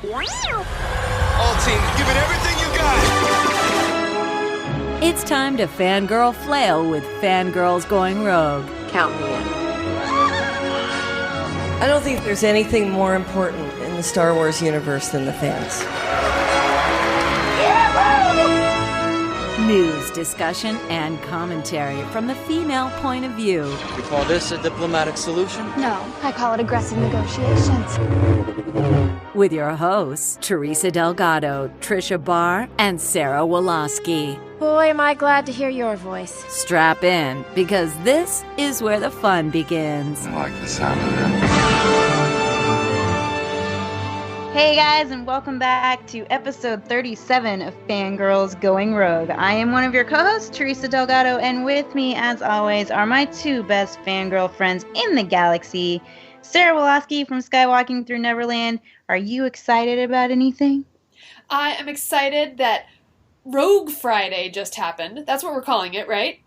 All teams, give it everything you got. It's time to fangirl flail with Fangirls Going Rogue. Count me in. I don't think there's anything more important in the Star Wars universe than the fans. News, discussion, and commentary from the female point of view. You call this a diplomatic solution? No, I call it aggressive negotiations. With your hosts, Teresa Delgado, Trisha Barr, and Sarah Woloski. Boy, am I glad to hear your voice. Strap in, because this is where the fun begins. I like the sound of that. Hey guys, and welcome back to episode 37 of Fangirls Going Rogue. I am one of your co-hosts, Teresa Delgado, and with me, as always, are my two best fangirl friends in the galaxy, Sarah Woloski from Skywalking Through Neverland. Are you excited about anything? I am excited that Rogue Friday just happened. That's what we're calling it, right?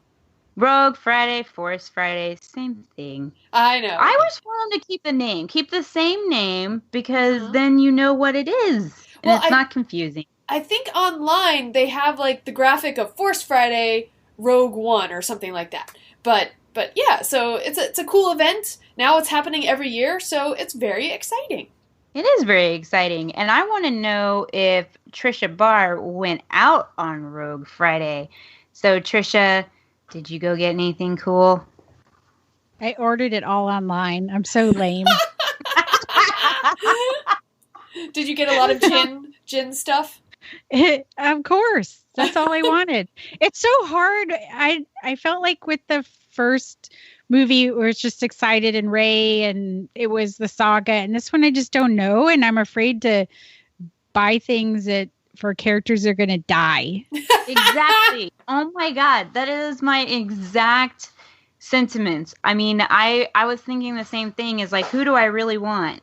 Rogue Friday, Force Friday, same thing. I know. I wish for them to keep the name. Keep the same name, because then you know what it is. And it's not confusing. I think online they have like the graphic of Force Friday, Rogue One, or something like that. But yeah, so it's a cool event. Now it's happening every year, so it's very exciting. It is very exciting. And I want to know if Trisha Barr went out on Rogue Friday. So Trisha, did you go get anything cool? I ordered it all online. I'm so lame. Did you get a lot of gin stuff? Of course. That's all I wanted. It's so hard. I felt like with the first movie where it's just excited and Rey and it was the saga, and this one I just don't know, and I'm afraid to buy things that for characters that are going to die. Exactly. Oh my God. That is my exact sentiments. I mean, I was thinking the same thing, is like, who do I really want?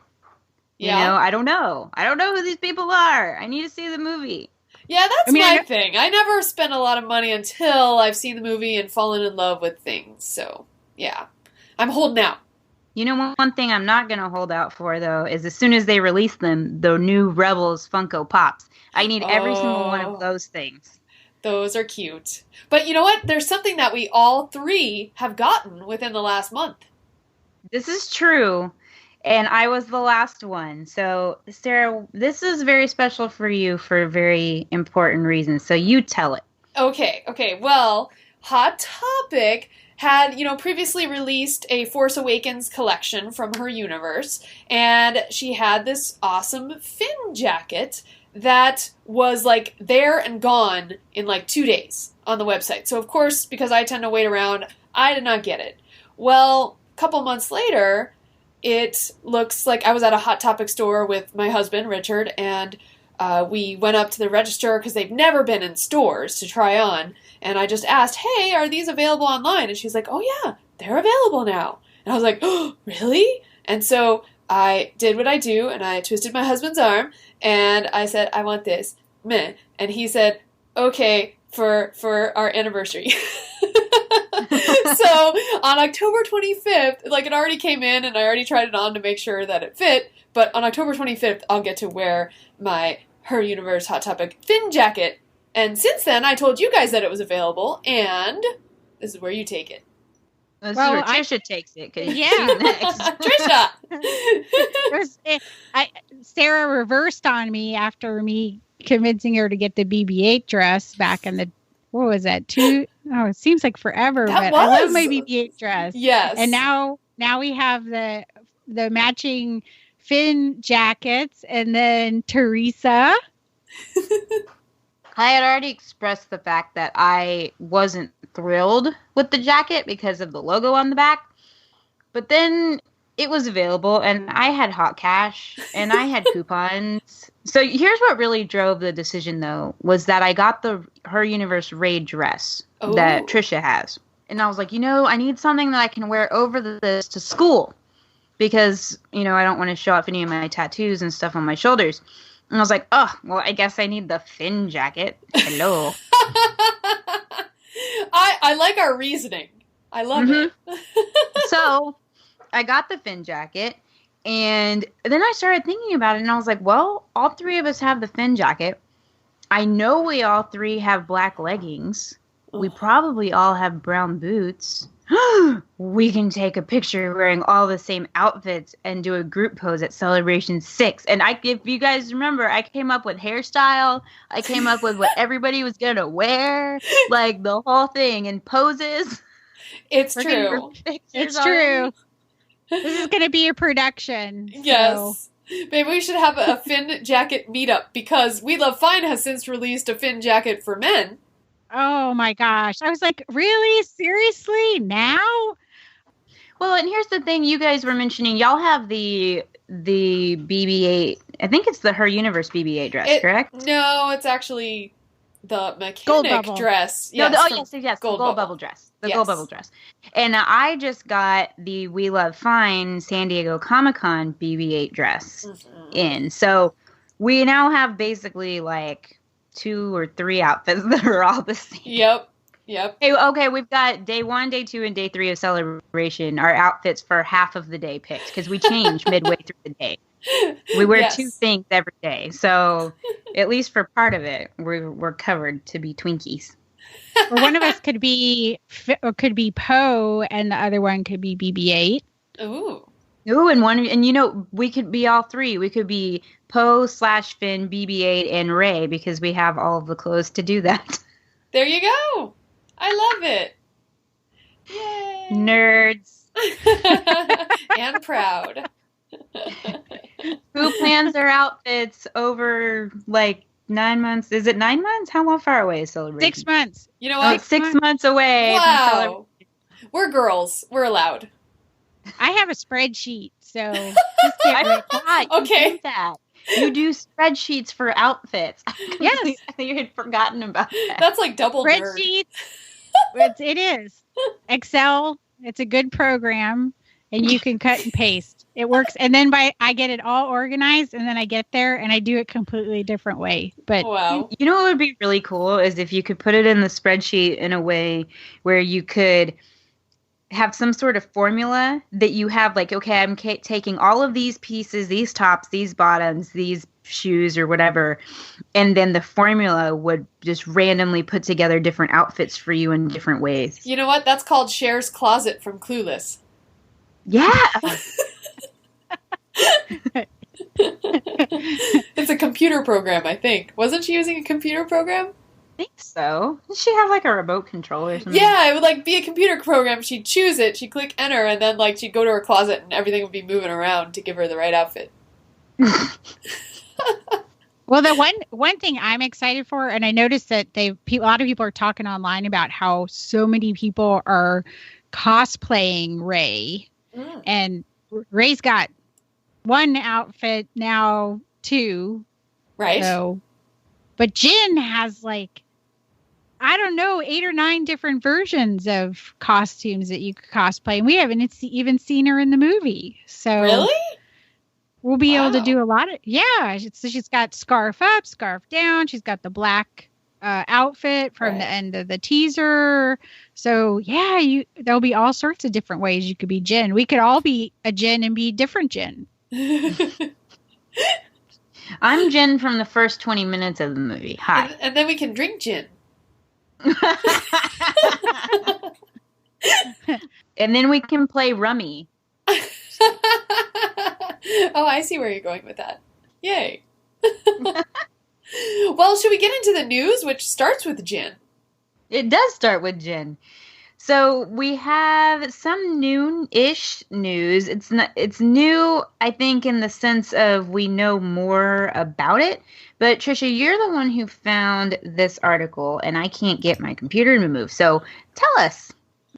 Yeah. You know, I don't know. I don't know who these people are. I need to see the movie. Yeah, that's my thing. I never spend a lot of money until I've seen the movie and fallen in love with things. So, yeah. I'm holding out. You know, one thing I'm not going to hold out for, though, is as soon as they release them, the new Rebels Funko Pops. I need every single one of those things. Those are cute. But you know what? There's something that we all three have gotten within the last month. This is true. And I was the last one. So, Sarah, this is very special for you for very important reasons. So you tell it. Okay. Well, Hot Topic had, previously released a Force Awakens collection from her universe. And she had this awesome Finn jacket that was like there and gone in like 2 days on the website. So of course, because I tend to wait around, I did not get it. Well, a couple months later, it looks like I was at a Hot Topic store with my husband, Richard, and we went up to the register because they've never been in stores to try on. And I just asked, hey, are these available online? And she's like, oh yeah, they're available now. And I was like, oh, really? And so I did what I do, and I twisted my husband's arm, and I said, I want this. Meh. And he said, okay, for our anniversary. So on October 25th, like it already came in, and I already tried it on to make sure that it fit, but on October 25th, I'll get to wear my Her Universe Hot Topic Finn jacket. And since then, I told you guys that it was available, and this is where you take it. This is where Trisha takes it. Yeah. Trisha! Sarah reversed on me after me convincing her to get the BB-8 dress back in the, what was that, it seems like forever, but I love my BB-8 dress. Yes. And now we have the matching Finn jackets, and then Teresa. I had already expressed the fact that I wasn't thrilled with the jacket because of the logo on the back. But then it was available, and I had hot cash, and I had coupons. So here's what really drove the decision, though, was that I got the Her Universe Rey dress that Trisha has. And I was like, I need something that I can wear over this to school. Because, I don't want to show off any of my tattoos and stuff on my shoulders. And I was like, oh, well, I guess I need the Finn jacket. Hello. I like our reasoning. I love it. So I got the Finn jacket, And then I started thinking about it, and I was like, well, all three of us have the Finn jacket. I know we all three have black leggings. We probably all have brown boots. We can take a picture wearing all the same outfits and do a group pose at Celebration 6. And if you guys remember, I came up with hairstyle. I came up with what everybody was going to wear. Like, the whole thing, and poses. It's true. It's true. This is going to be a production. Yes. So. Maybe we should have a Finn jacket meetup, because We Love Fine has since released a Finn jacket for men. Oh my gosh. I was like, really? Seriously? Now? Well, and here's the thing you guys were mentioning. Y'all have the BB-8. I think it's the Her Universe BB-8 dress, correct? No, it's actually the mechanic Gold Bubble dress. Yes, Yes, yes. Gold the Gold Bubble. Bubble dress. The Yes. Gold Bubble dress. And I just got the We Love Fine San Diego Comic-Con BB-8 dress in. So we now have basically like 2 or 3 outfits that are all the same. Yep. Okay, we've got day 1, day 2, and day 3 of Celebration. Our outfits for half of the day picked, because we change midway through the day. We wear 2 things every day. So at least for part of it, we're covered to be Twinkies. Or one of us could be Poe, and the other one could be BB-8. Ooh, and we could be all 3. We could be Poe / Finn, BB-8, and Rey, because we have all of the clothes to do that. there you go. I love it. Yay. Nerds. And proud. Who plans their outfits over like 9 months? Is it 9 months? How far away is Celebration? 6 months. You know what? 6 months away. Wow. We're girls. We're allowed. I have a spreadsheet, so just get ready. God, Okay. you do that. You do spreadsheets for outfits. Yes. I think you had forgotten about that. That's like double nerd. Spreadsheets. It is. Excel. It's a good program, and you can cut and paste. It works. And then I get it all organized, and then I get there and I do it completely different way. But Wow. You know what would be really cool is if you could put it in the spreadsheet in a way where you could have some sort of formula that you have, like, okay, I'm taking all of these pieces, these tops, these bottoms, these shoes or whatever, and then the formula would just randomly put together different outfits for you in different ways. You know what? That's called Cher's Closet from Clueless. Yeah. It's a computer program, I think. Wasn't she using a computer program? I think so. Does she have like a remote control or something? Yeah, it would like be a computer program. She'd choose it, she'd click enter, and then like she'd go to her closet and everything would be moving around to give her the right outfit. well, the one thing I'm excited for, and I noticed that a lot of people are talking online about how so many people are cosplaying Rey, and Rey's got 1 outfit now, 2, right? So, but Jin has like, I don't know, 8 or 9 different versions of costumes that you could cosplay, and we haven't even seen her in the movie. So really, we'll be able to do a lot of So she's got scarf up, scarf down. She's got the black outfit from the end of the teaser. So yeah, there'll be all sorts of different ways you could be Jin. We could all be a Jin and be different Jin. I'm Jin from the first 20 minutes of the movie. Hi. And then we can drink gin. And then we can play rummy. Oh, I see where you're going with that. Yay. Well, should we get into the news, which starts with gin? It does start with gin. So we have some new-ish news. It's new, I think, in the sense of we know more about it. But Trisha, you're the one who found this article, and I can't get my computer to move. So tell us.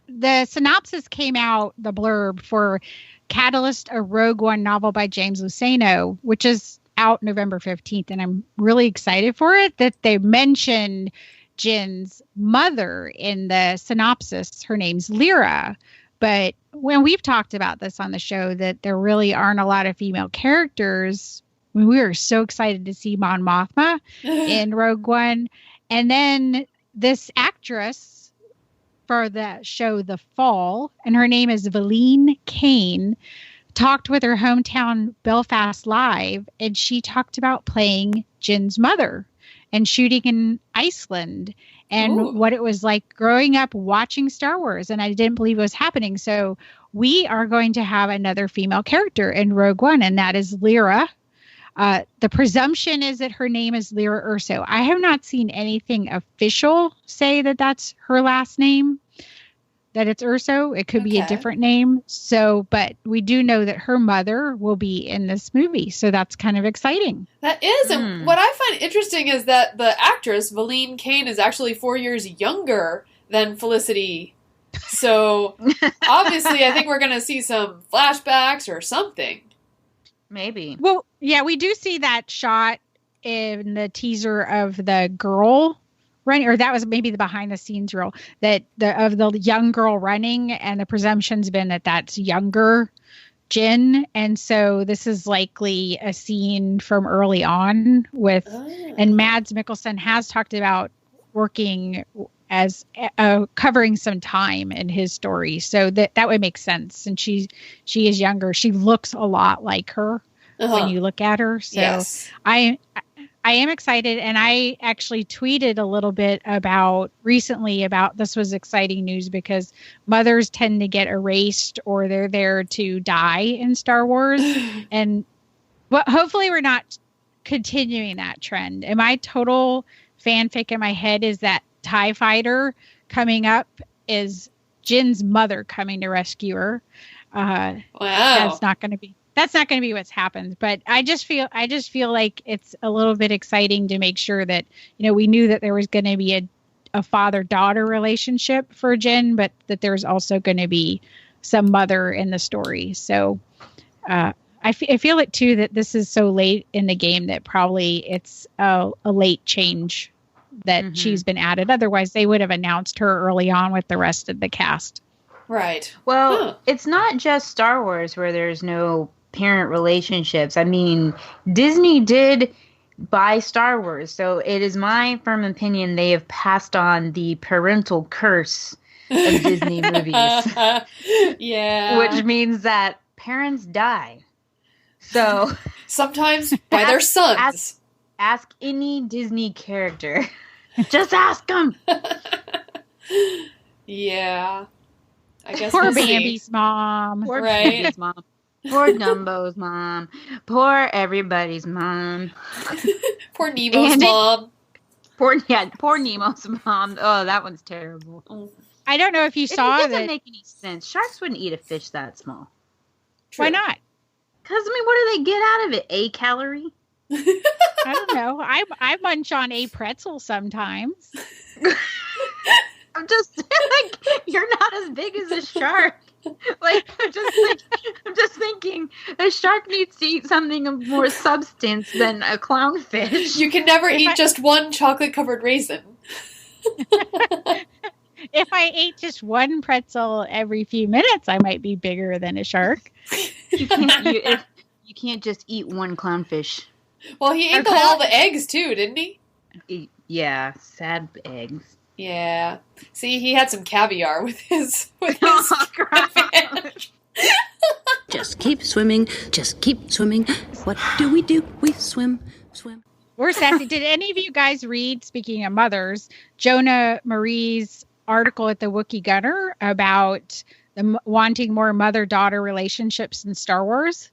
The synopsis came out, the blurb, for Catalyst, a Rogue One novel by James Luceno, which is out November 15th. And I'm really excited for it that they mentioned Jin's mother in the synopsis. Her name's Lyra. But when we've talked about this on the show, that there really aren't a lot of female characters, we were so excited to see Mon Mothma in Rogue One. And then this actress for the show The Fall, and her name is Valine Kane, talked with her hometown Belfast Live, and she talked about playing Jin's mother and shooting in Iceland and what it was like growing up watching Star Wars. And I didn't believe it was happening. So we are going to have another female character in Rogue One, and that is Lyra. The presumption is that her name is Lyra Erso. I have not seen anything official say that that's her last name, that it's Erso. It could be a different name. So, but we do know that her mother will be in this movie. So that's kind of exciting. That is. And what I find interesting is that the actress, Valine Kane, is actually 4 years younger than Felicity. So obviously, I think we're going to see some flashbacks or something. Maybe. Well, yeah, we do see that shot in the teaser of the girl running, or that was maybe the behind the scenes reel of the young girl running, and the presumption's been that that's younger Jin, and so this is likely a scene from early on with, and Mads Mikkelsen has talked about working as covering some time in his story, so that would make sense. And she is younger. She looks a lot like her when you look at her. So yes. I am excited, and I actually tweeted a little bit recently about this was exciting news because mothers tend to get erased or they're there to die in Star Wars, but hopefully we're not continuing that trend. And my total fanfic in my head is that TIE fighter coming up is Jin's mother coming to rescue her. Wow. That's not going to be what's happened, but I just feel like it's a little bit exciting to make sure that, we knew that there was going to be a father-daughter relationship for Jin, but that there's also going to be some mother in the story. So I feel it too, that this is so late in the game that probably it's a late change that she's been added. Otherwise, they would have announced her early on with the rest of the cast. Right. Well, it's not just Star Wars where there's no parent relationships. I mean, Disney did buy Star Wars, so it is my firm opinion they have passed on the parental curse of Disney movies. Yeah. Which means that parents die. So sometimes by their sons. Ask any Disney character. Just ask them. Yeah. I guess poor Bambi's mom. Poor Bambi's mom. Poor Dumbo's mom. Poor everybody's mom. Poor Nemo's mom. Poor Nemo's mom. Oh, that one's terrible. I don't know if you saw that. It doesn't make any sense. Sharks wouldn't eat a fish that small. True. Why not? Because, what do they get out of it? A calorie? I don't know. I munch on a pretzel sometimes. I'm just you're not as big as a shark. I'm just thinking a shark needs to eat something of more substance than a clownfish. You can never eat just one chocolate-covered raisin. If I ate just one pretzel every few minutes, I might be bigger than a shark. You can't just eat one clownfish. Well, he ate all the eggs too, didn't he? Yeah, sad eggs. Yeah. See, he had some caviar with his fish. Just keep swimming. Just keep swimming. What do? We swim. We're sassy. Did any of you guys read, speaking of mothers, Jonah Marie's article at the Wookiee Gunner about wanting more mother-daughter relationships in Star Wars?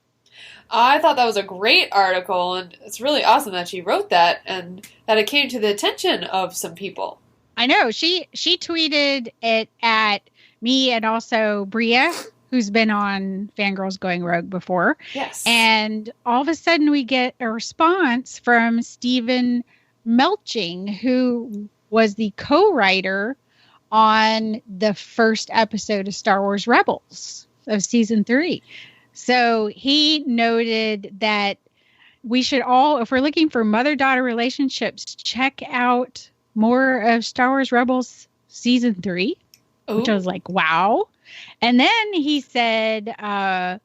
I thought that was a great article, and it's really awesome that she wrote that and that it came to the attention of some people. I know. She tweeted it at me and also Bria, who's been on Fangirls Going Rogue before. Yes. And all of a sudden we get a response from Stephen Melching, who was the co-writer on the first episode of Star Wars Rebels of season 3. So he noted that we should all, if we're looking for mother-daughter relationships, check out more of Star Wars Rebels season 3, which I was like, wow. And then he said,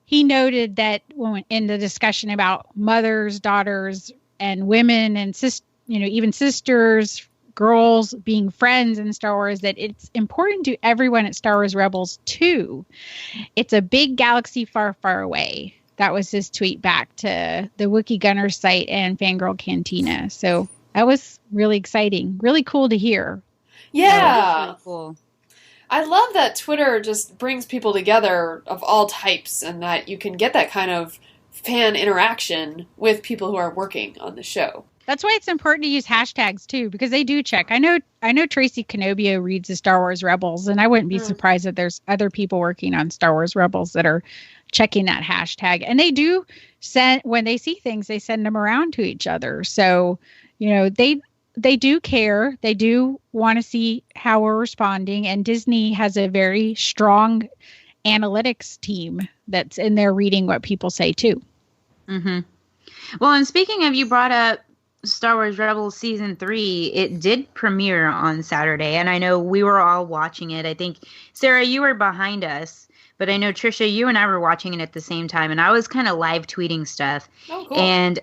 he noted that when in the discussion about mothers, daughters, and women and even sisters, girls being friends in Star Wars, that it's important to everyone at Star Wars Rebels too. It's a big galaxy far, far away. That was his tweet back to the Wookiee Gunner site and Fangirl Cantina. So that was really exciting. Really cool to hear. Yeah. Really cool. I love that Twitter just brings people together of all types, and that you can get that kind of fan interaction with people who are working on the show. That's why it's important to use hashtags too, because they do check. I know Tracy Canobio reads the Star Wars Rebels, and I wouldn't be surprised that there's other people working on Star Wars Rebels that are checking that hashtag. And they do send, when they see things, they send them around to each other. So, you know, they do care. They do want to see how we're responding. And Disney has a very strong analytics team that's in there reading what people say too. Mm-hmm. Well, and speaking of, you brought up Star Wars Rebels Season 3, it did premiere on Saturday, and I know we were all watching it. I think, Sarah, you were behind us, but I know, Trisha, you and I were watching it at the same time, and I was kind of live tweeting stuff. Oh, cool. And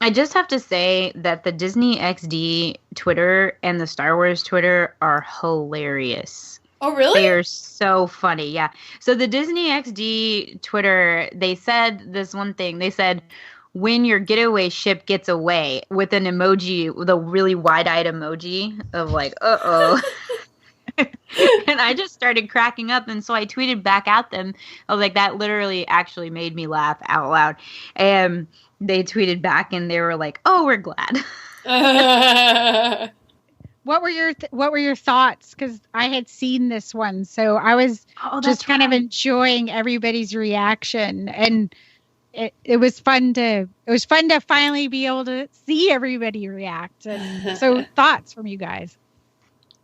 I just have to say that the Disney XD Twitter and the Star Wars Twitter are hilarious. Oh, really? They are so funny, yeah. So the Disney XD Twitter, they said this one thing. They said, when your getaway ship gets away, with an emoji, with a really wide-eyed emoji of like, uh-oh. And I just started cracking up, and so I tweeted back at them. I was like, that literally actually made me laugh out loud. And they tweeted back, and they were like, oh, we're glad. What were your thoughts? Because I had seen this one, so I was just kind of enjoying everybody's reaction, and it was fun to finally be able to see everybody react. And so, thoughts from you guys?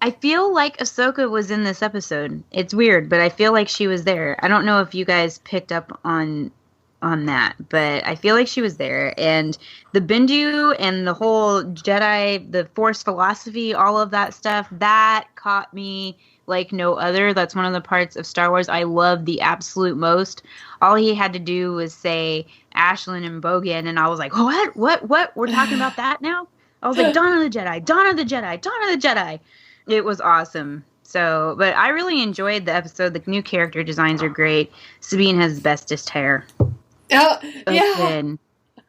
I feel like Ahsoka was in this episode. It's weird, but I feel like she was there. I don't know if you guys picked up on that, but I feel like she was there. And the Bendu and the whole Jedi, the Force philosophy, all of that stuff, that caught me like no other. That's one of the parts of Star Wars I love the absolute most. All he had to do was say Ashlyn and Bogan, and I was like, what? We're talking about that now? I was like, Dawn of the Jedi, Dawn of the Jedi, Dawn of the Jedi. It was awesome. So, but I really enjoyed the episode. The new character designs are great. Sabine has bestest hair. Oh, Again.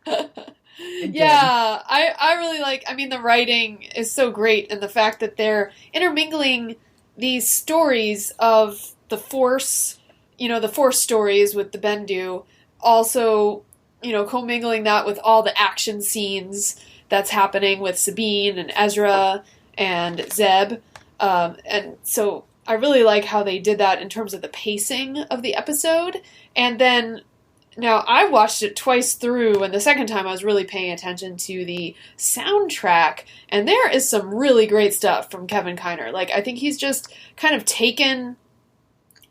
Yeah, I really like, I mean, the writing is so great, and the fact that they're intermingling these stories of the Force, you know, the Force stories with the Bendu, also, you know, commingling that with all the action scenes that's happening with Sabine and Ezra and Zeb. And so I really like how they did that in terms of the pacing of the episode. And then, now I watched it twice through, and the second time I was really paying attention to the soundtrack, and there is some really great stuff from Kevin Kiner. Like, I think he's just kind of taken,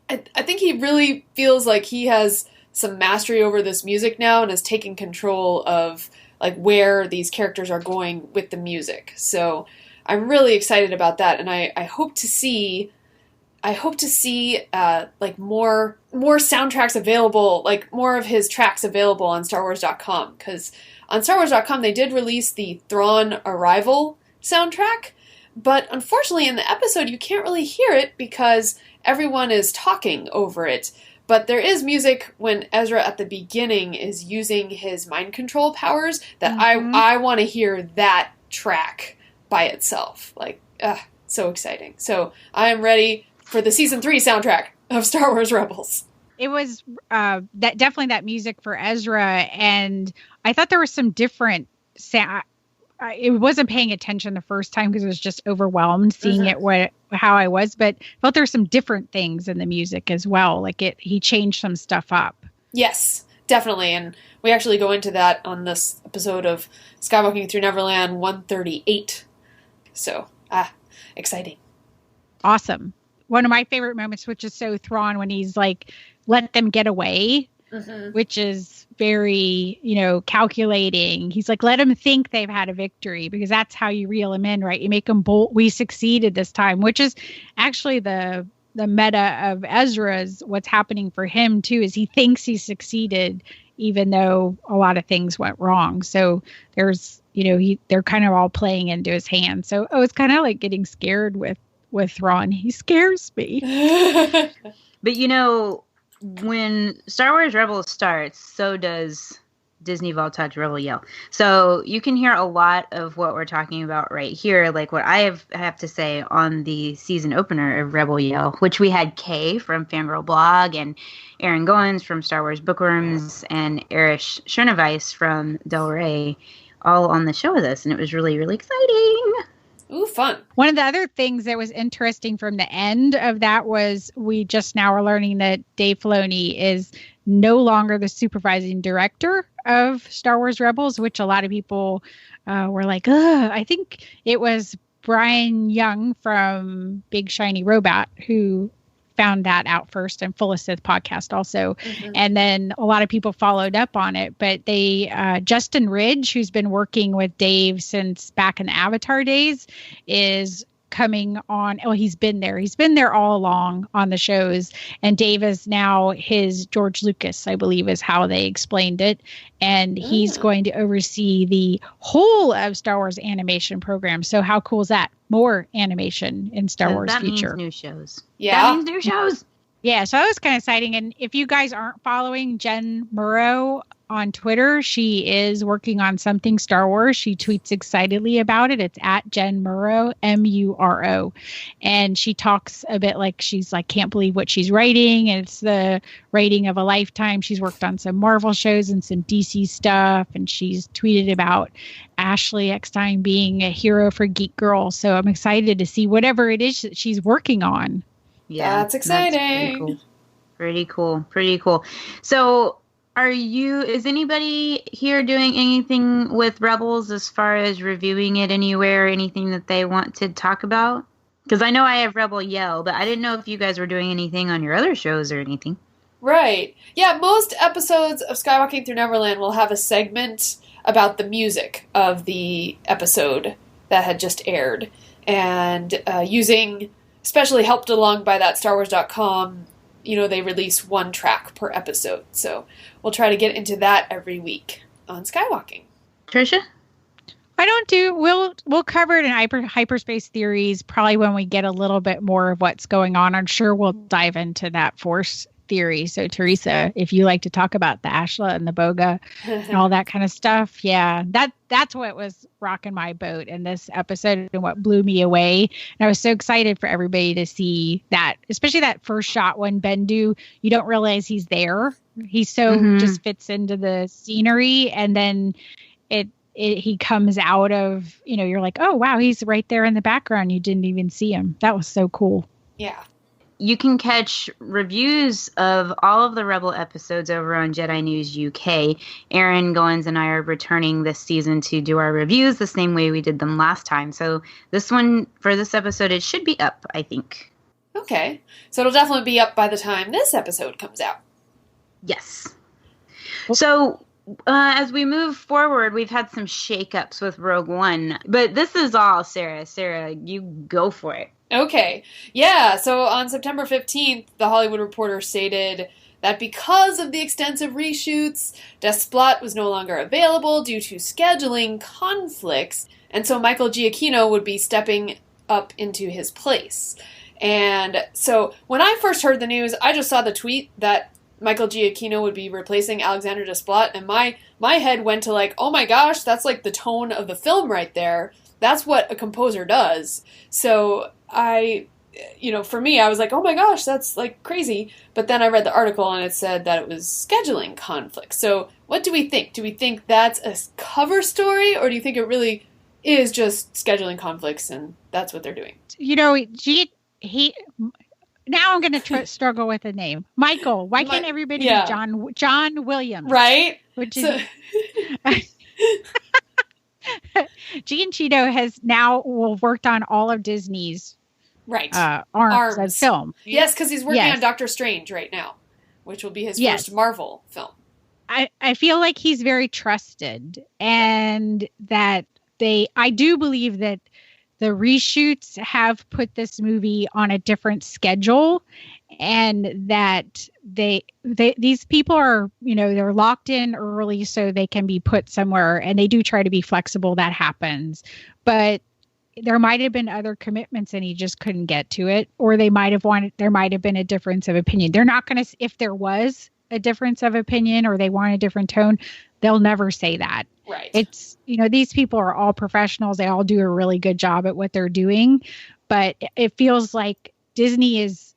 I think he really feels like he has some mastery over this music now and has taken control of like where these characters are going with the music. So I'm really excited about that, and I hope to see like more soundtracks available, like more of his tracks available on StarWars.com, because on StarWars.com they did release the Thrawn Arrival soundtrack, but unfortunately in the episode you can't really hear it because everyone is talking over it. But there is music when Ezra at the beginning is using his mind control powers that I want to hear that track by itself. Like, so exciting. So I am ready for the Season 3 soundtrack of Star Wars Rebels. It was definitely that music for Ezra, and I thought there was some different sound. I wasn't paying attention the first time because I was just overwhelmed seeing it how I was, but I felt there were some different things in the music as well. Like he changed some stuff up. Yes, definitely, and we actually go into that on this episode of Skywalking Through Neverland 138. So, exciting. Awesome. One of my favorite moments, which is so Thrawn, when he's like, let them get away, which is very, calculating. He's like, let them think they've had a victory, because that's how you reel them in, right? You make them bold. We succeeded this time, which is actually the meta of Ezra's, what's happening for him too, is he thinks he succeeded even though a lot of things went wrong. So there's, they're kind of all playing into his hands. So it's kind of like getting scared with Thrawn. He scares me. But when Star Wars Rebels starts, so does Disney Voltage Rebel Yell. So you can hear a lot of what we're talking about right here, like what I have to say on the season opener of Rebel Yell, which we had Kay from Fangirl Blog and Aaron Goins from Star Wars Bookworms and Erich Schoeneweiss from Del Rey all on the show with us, and it was really, really exciting. Ooh, fun. One of the other things that was interesting from the end of that was we just now are learning that Dave Filoni is no longer the supervising director of Star Wars Rebels, which a lot of people were like, ugh. I think it was Brian Young from Big Shiny Robot who found that out first, and Full of Sith podcast also. Mm-hmm. And then a lot of people followed up on it, but Justin Ridge, who's been working with Dave since back in the Avatar days, is coming on. Well, he's been there all along on the shows, and Dave is now his George Lucas, I believe is how they explained it, and he's going to oversee the whole of Star Wars animation program. So how cool is that? More animation in Star Wars that future. Means new shows. Yeah, that means new shows. Yeah, so that was kind of exciting. And if you guys aren't following Jen Murrow on Twitter, she is working on something Star Wars. She tweets excitedly about it. It's at Jen Murrow, Muro. And she talks a bit like she's like, can't believe what she's writing. And it's the writing of a lifetime. She's worked on some Marvel shows and some DC stuff. And she's tweeted about Ashley Eckstein being a hero for Geek Girl. So I'm excited to see whatever it is that she's working on. Yeah, that's exciting. That's pretty cool. So is anybody here doing anything with Rebels as far as reviewing it anywhere, anything that they want to talk about? Because I know I have Rebel Yell, but I didn't know if you guys were doing anything on your other shows or anything. Right. Yeah, most episodes of Skywalking Through Neverland will have a segment about the music of the episode that had just aired. And using, especially helped along by that StarWars.com, they release one track per episode. So we'll try to get into that every week on Skywalking. Tricia? We'll cover it in hyperspace theories probably when we get a little bit more of what's going on. I'm sure we'll dive into that Force theory. So Teresa, if you like to talk about the Ashla and the Boga and all that kind of stuff, yeah, that's what was rocking my boat in this episode and what blew me away. And I was so excited for everybody to see that, especially that first shot when Bendu, you don't realize he's there. He just fits into the scenery, and then he comes out of, you're like, oh wow, he's right there in the background. You didn't even see him. That was so cool. Yeah. You can catch reviews of all of the Rebel episodes over on Jedi News UK. Aaron Goins and I are returning this season to do our reviews the same way we did them last time. So for this episode, it should be up, I think. Okay. So it'll definitely be up by the time this episode comes out. Yes. So as we move forward, we've had some shakeups with Rogue One. But this is all Sarah. Sarah, you go for it. Okay. Yeah, so on September 15th, The Hollywood Reporter stated that because of the extensive reshoots, Desplat was no longer available due to scheduling conflicts, and so Michael Giacchino would be stepping up into his place. And so when I first heard the news, I just saw the tweet that Michael Giacchino would be replacing Alexander Desplat, and my head went to like, oh my gosh, that's like the tone of the film right there. That's what a composer does. So for me, I was like, oh my gosh, that's like crazy. But then I read the article and it said that it was scheduling conflicts. So what do we think? Do we think that's a cover story, or do you think it really is just scheduling conflicts and that's what they're doing? Now I'm going to struggle with the name. Michael. Why can't everybody be John Williams? Right. Which is... Giacchino has now worked on all of Disney's arms of film. Yes, because he's working on Doctor Strange right now, which will be his first Marvel film. I feel like he's very trusted, and that I do believe that the reshoots have put this movie on a different schedule, and that these people are, they're locked in early so they can be put somewhere, and they do try to be flexible. That happens, but there might have been other commitments and he just couldn't get to it, or there might have been a difference of opinion. They're not going to, if there was a difference of opinion or they want a different tone, they'll never say that. Right. It's, these people are all professionals. They all do a really good job at what they're doing, but it feels like Disney is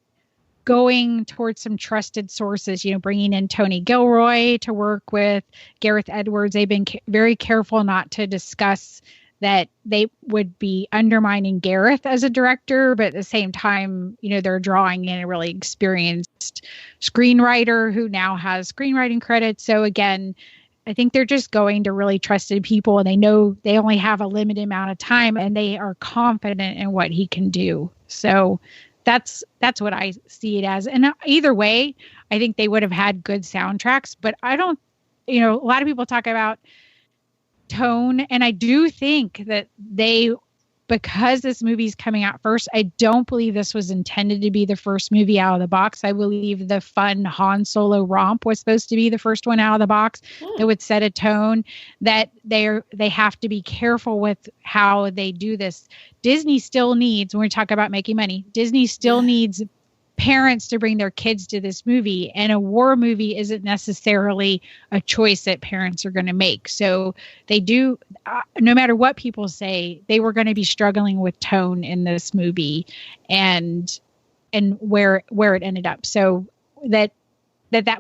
going towards some trusted sources, bringing in Tony Gilroy to work with Gareth Edwards. They've been very careful not to discuss that they would be undermining Gareth as a director, but at the same time, they're drawing in a really experienced screenwriter who now has screenwriting credits. So again, I think they're just going to really trusted people, and they know they only have a limited amount of time, and they are confident in what he can do. So that's what I see it as. And either way, I think they would have had good soundtracks, but I don't, a lot of people talk about tone, and I do think that because this movie's coming out first, I don't believe this was intended to be the first movie out of the box. I believe the fun Han Solo romp was supposed to be the first one out of the box that would set a tone, that they have to be careful with how they do this. Disney still needs, when we talk about making money, Disney still needs parents to bring their kids to this movie, and a war movie isn't necessarily a choice that parents are going to make. So they do, no matter what people say, they were going to be struggling with tone in this movie and where it ended up. So that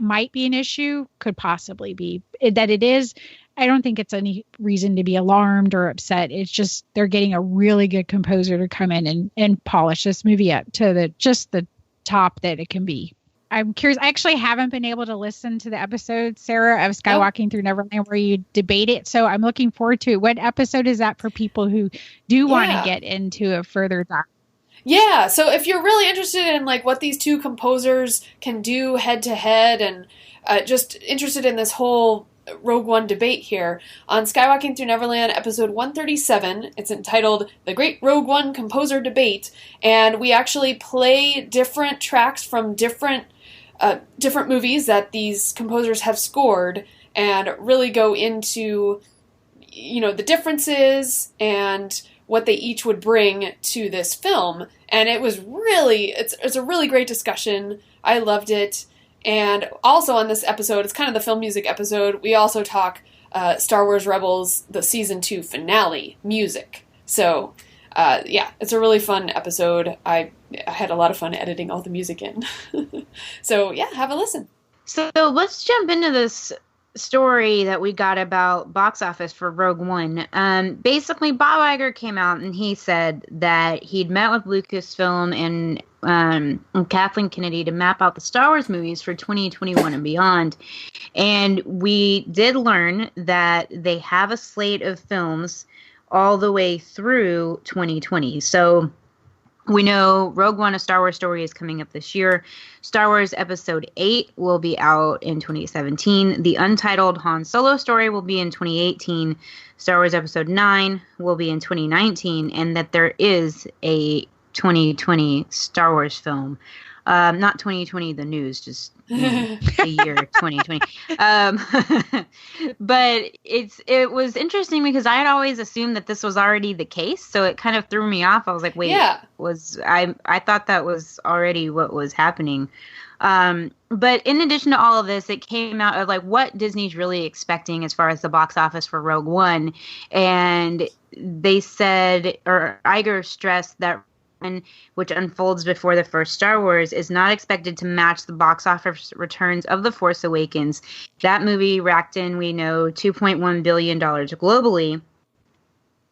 might be an issue, could possibly be that it is. I don't think it's any reason to be alarmed or upset. It's just they're getting a really good composer to come in and polish this movie up to the top that it can be. I'm curious. I actually haven't been able to listen to the episode, Sarah, of Skywalking Through Neverland where you debate it. So I'm looking forward to it. What episode is that for people who do want to get into a further thought? Yeah, so if you're really interested in what these two composers can do head to head, and just interested in this whole Rogue One debate here, on Skywalking Through Neverland, episode 137, it's entitled The Great Rogue One Composer Debate, and we actually play different tracks from different movies that these composers have scored, and really go into, the differences and what they each would bring to this film. And it was really, it's a really great discussion. I loved it. And also on this episode, it's kind of the film music episode, we also talk Star Wars Rebels, the season 2 finale music. So, it's a really fun episode. I had a lot of fun editing all the music in. So, have a listen. So let's jump into this story that we got about box office for Rogue One. Basically, Bob Iger came out and he said that he'd met with Lucasfilm and Kathleen Kennedy to map out the Star Wars movies for 2021 and beyond. And we did learn that they have a slate of films all the way through 2020. So we know Rogue One, A Star Wars Story is coming up this year. Star Wars Episode 8 will be out in 2017. The Untitled Han Solo Story will be in 2018. Star Wars Episode 9 will be in 2019. And that there is a 2020 Star Wars film. Not 2020, the news, just the year 2020. But it was interesting because I had always assumed that this was already the case, so it kind of threw me off. I was like, wait, I thought that was already what was happening. But in addition to all of this, it came out of what Disney's really expecting as far as the box office for Rogue One. And they said, or Iger stressed that which unfolds before the first Star Wars, is not expected to match the box office returns of The Force Awakens. That movie racked in, we know, $2.1 billion globally.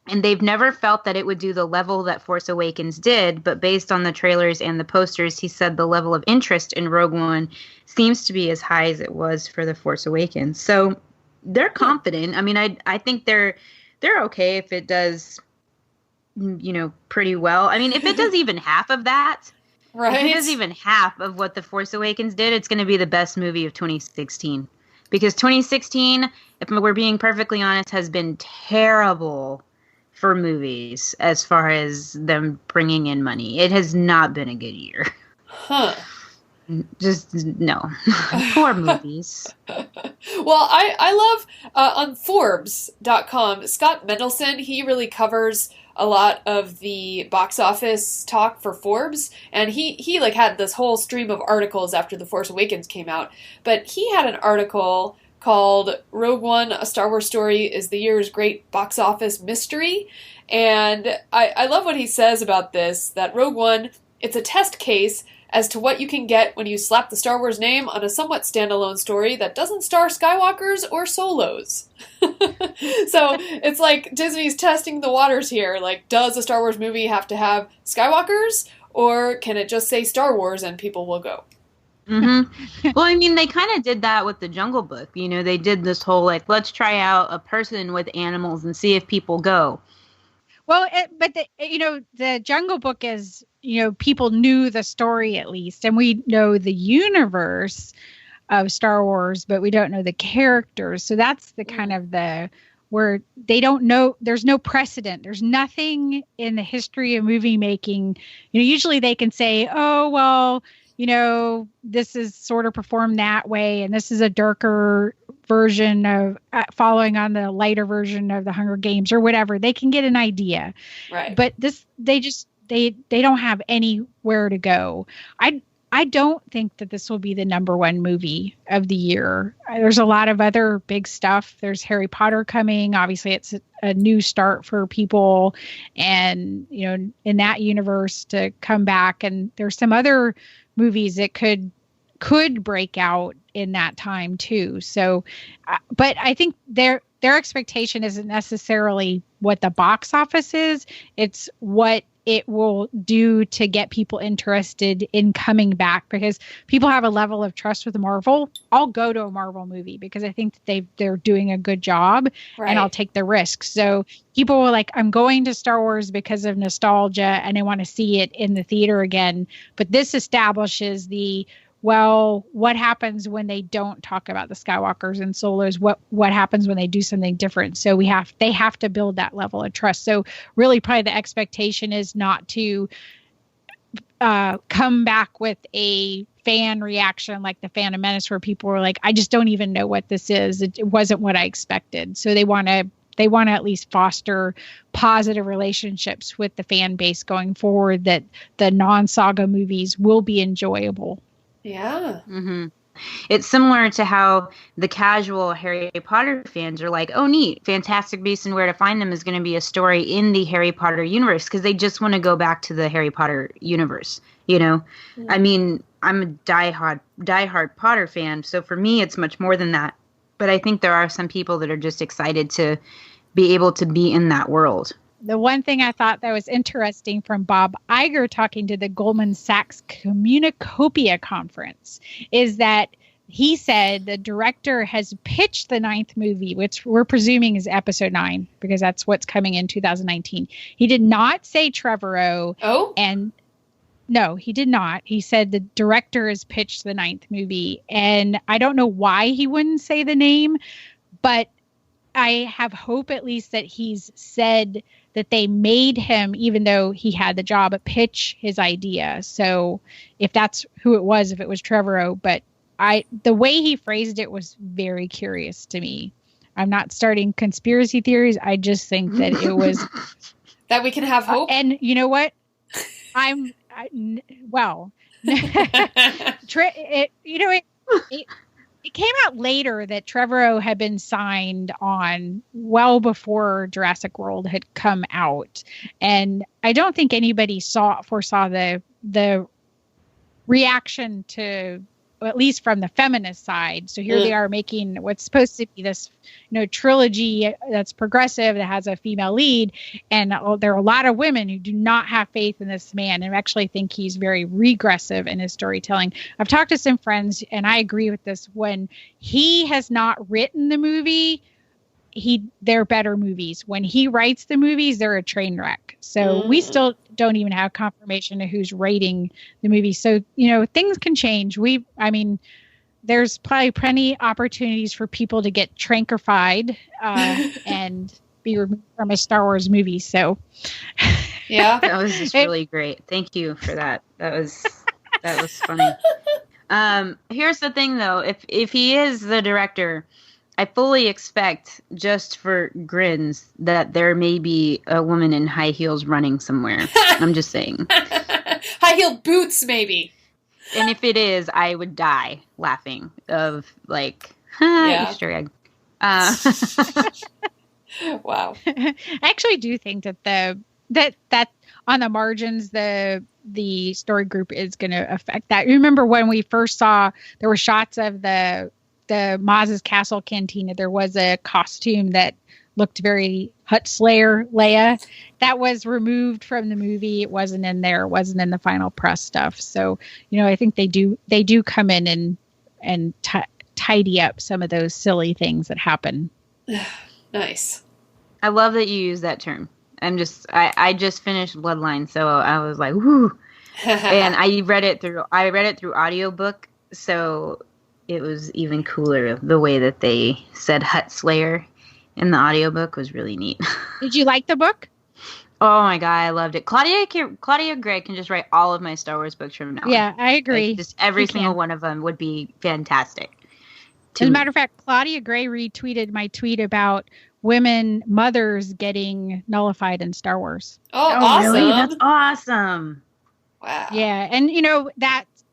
And they've never felt that it would do the level that Force Awakens did, but based on the trailers and the posters, he said the level of interest in Rogue One seems to be as high as it was for The Force Awakens. So they're confident. I mean, I think they're okay if it does, pretty well. I mean, if it does even half of that, right? If it does even half of what The Force Awakens did, it's going to be the best movie of 2016. Because 2016, if we're being perfectly honest, has been terrible for movies as far as them bringing in money. It has not been a good year. Huh. Just no. Poor movies. Well, I love on Forbes.com, Scott Mendelson, he really covers a lot of the box office talk for Forbes, and he like had this whole stream of articles after The Force Awakens came out, but he had an article called Rogue One, A Star Wars Story is the Year's Great Box Office Mystery, and I love what he says about this, that Rogue One, it's a test case as to what you can get when you slap the Star Wars name on a somewhat standalone story that doesn't star Skywalkers or Solos. So it's like Disney's testing the waters here. Like, does a Star Wars movie have to have Skywalkers, or can it just say Star Wars and people will go? Mm-hmm. Well, I mean, they kind of did that with the Jungle Book. You know, they did this whole, like, let's try out a person with animals and see if people go. Well, but the Jungle Book is, people knew the story at least, and we know the universe of Star Wars, but we don't know the characters. So that's the kind of where they don't know. There's no precedent. There's nothing in the history of movie making. Usually they can say, oh, well, this is sort of performed that way, and this is a darker version of following on the lighter version of the Hunger Games or whatever. They can get an idea, right? But they don't have anywhere to go. I don't think that this will be the number one movie of the year. There's a lot of other big stuff. There's Harry Potter coming. Obviously, it's a new start for people, and in that universe to come back. And there's some other movies that could break out in that time too. So, but I think their expectation isn't necessarily what the box office is. It's what it will do to get people interested in coming back, because people have a level of trust with Marvel. I'll go to a Marvel movie because I think that they're doing a good job, right, and I'll take the risk. So people were like, I'm going to Star Wars because of nostalgia and I want to see it in the theater again. But this establishes what happens when they don't talk about the Skywalkers and Solos? What happens when they do something different? So they have to build that level of trust. So really, probably the expectation is not to come back with a fan reaction like the Phantom Menace, where people were like, I just don't even know what this is. It wasn't what I expected. So they want to at least foster positive relationships with the fan base going forward, that the non-saga movies will be enjoyable. Yeah. Mm-hmm. It's similar to how the casual Harry Potter fans are like, oh, neat, Fantastic Beasts and Where to Find Them is going to be a story in the Harry Potter universe, because they just want to go back to the Harry Potter universe, Mm-hmm. I mean, I'm a diehard Potter fan, so for me it's much more than that. But I think there are some people that are just excited to be able to be in that world. The one thing I thought that was interesting from Bob Iger talking to the Goldman Sachs Communicopia conference is that he said the director has pitched the 9th movie, which we're presuming is episode 9, because that's what's coming in 2019. He did not say Trevorrow. Oh? And no, he did not. He said the director has pitched the 9th movie. And I don't know why he wouldn't say the name, but I have hope at least that he's said that they made him, even though he had the job, pitch his idea. So if that's who it was, if it was Trevorrow, but the way he phrased it was very curious to me. I'm not starting conspiracy theories. I just think that it was that we can have hope. And you know what? It came out later that Trevorrow had been signed on well before Jurassic World had come out. And I don't think anybody foresaw the reaction to, at least from the feminist side. So here they are making what's supposed to be this, trilogy that's progressive, that has a female lead. And there are a lot of women who do not have faith in this man and actually think he's very regressive in his storytelling. I've talked to some friends, and I agree with this. When he has not written the movie, they're better movies. When he writes the movies, they're a train wreck. So we still don't even have confirmation of who's rating the movie. So, things can change. There's probably plenty opportunities for people to get trankified and be removed from a Star Wars movie. So, yeah, that was just really great. Thank you for that. That was funny. Here's the thing, though. If he is the director, I fully expect, just for grins, that there may be a woman in high heels running somewhere. I'm just saying. High-heeled boots, maybe. And if it is, I would die laughing of, like, Easter egg. Wow. I actually do think that that on the margins, the story group is going to affect that. You remember when we first saw, there were shots of the Maz's Castle Cantina. There was a costume that looked very Hut Slayer Leia. That was removed from the movie. It wasn't in there. It wasn't in the final press stuff. So, I think they do come in and tidy up some of those silly things that happen. Nice. I love that you use that term. I just finished Bloodline, so I was like, whoo. And I read it through audiobook, so it was even cooler. The way that they said Hut Slayer in the audiobook was really neat. Did you like the book? Oh my god, I loved it. Claudia Gray can just write all of my Star Wars books from now on. Yeah, I agree. Like, just every single one of them would be fantastic. As a matter of fact, Claudia Gray retweeted my tweet about women mothers getting nullified in Star Wars. Oh, awesome. Really? That's awesome. Wow. Yeah, and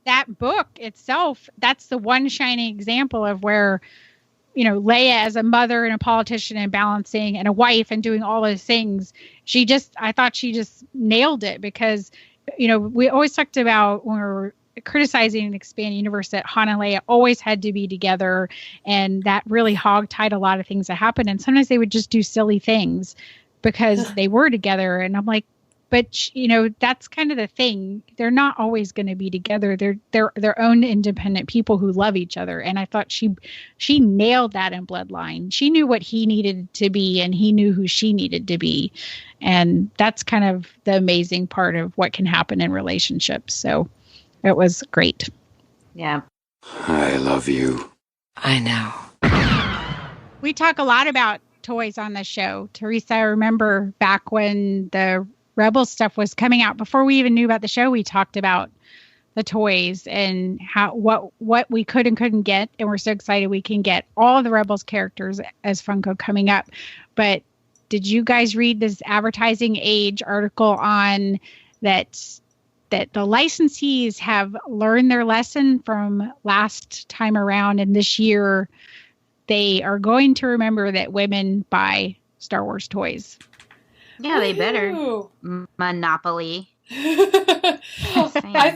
that book itself, that's the one shining example of where, Leia as a mother and a politician and balancing and a wife and doing all those things, I thought she just nailed it because, we always talked about when we were criticizing an expanded universe that Han and Leia always had to be together, and that really hogtied a lot of things that happened. And sometimes they would just do silly things because they were together. And I'm like, but that's kind of the thing. They're not always going to be together. They're their own independent people who love each other. And I thought she nailed that in Bloodline. She knew what he needed to be, and he knew who she needed to be. And that's kind of the amazing part of what can happen in relationships. So it was great. Yeah. I love you. I know. We talk a lot about toys on the show. Teresa, I remember back when the Rebel stuff was coming out, before we even knew about the show, we talked about the toys and what we could and couldn't get. And we're so excited we can get all of the Rebels characters as Funko coming up. But did you guys read this Advertising Age article on that the licensees have learned their lesson from last time around, and this year they are going to remember that women buy Star Wars toys? Yeah, they better. Monopoly. I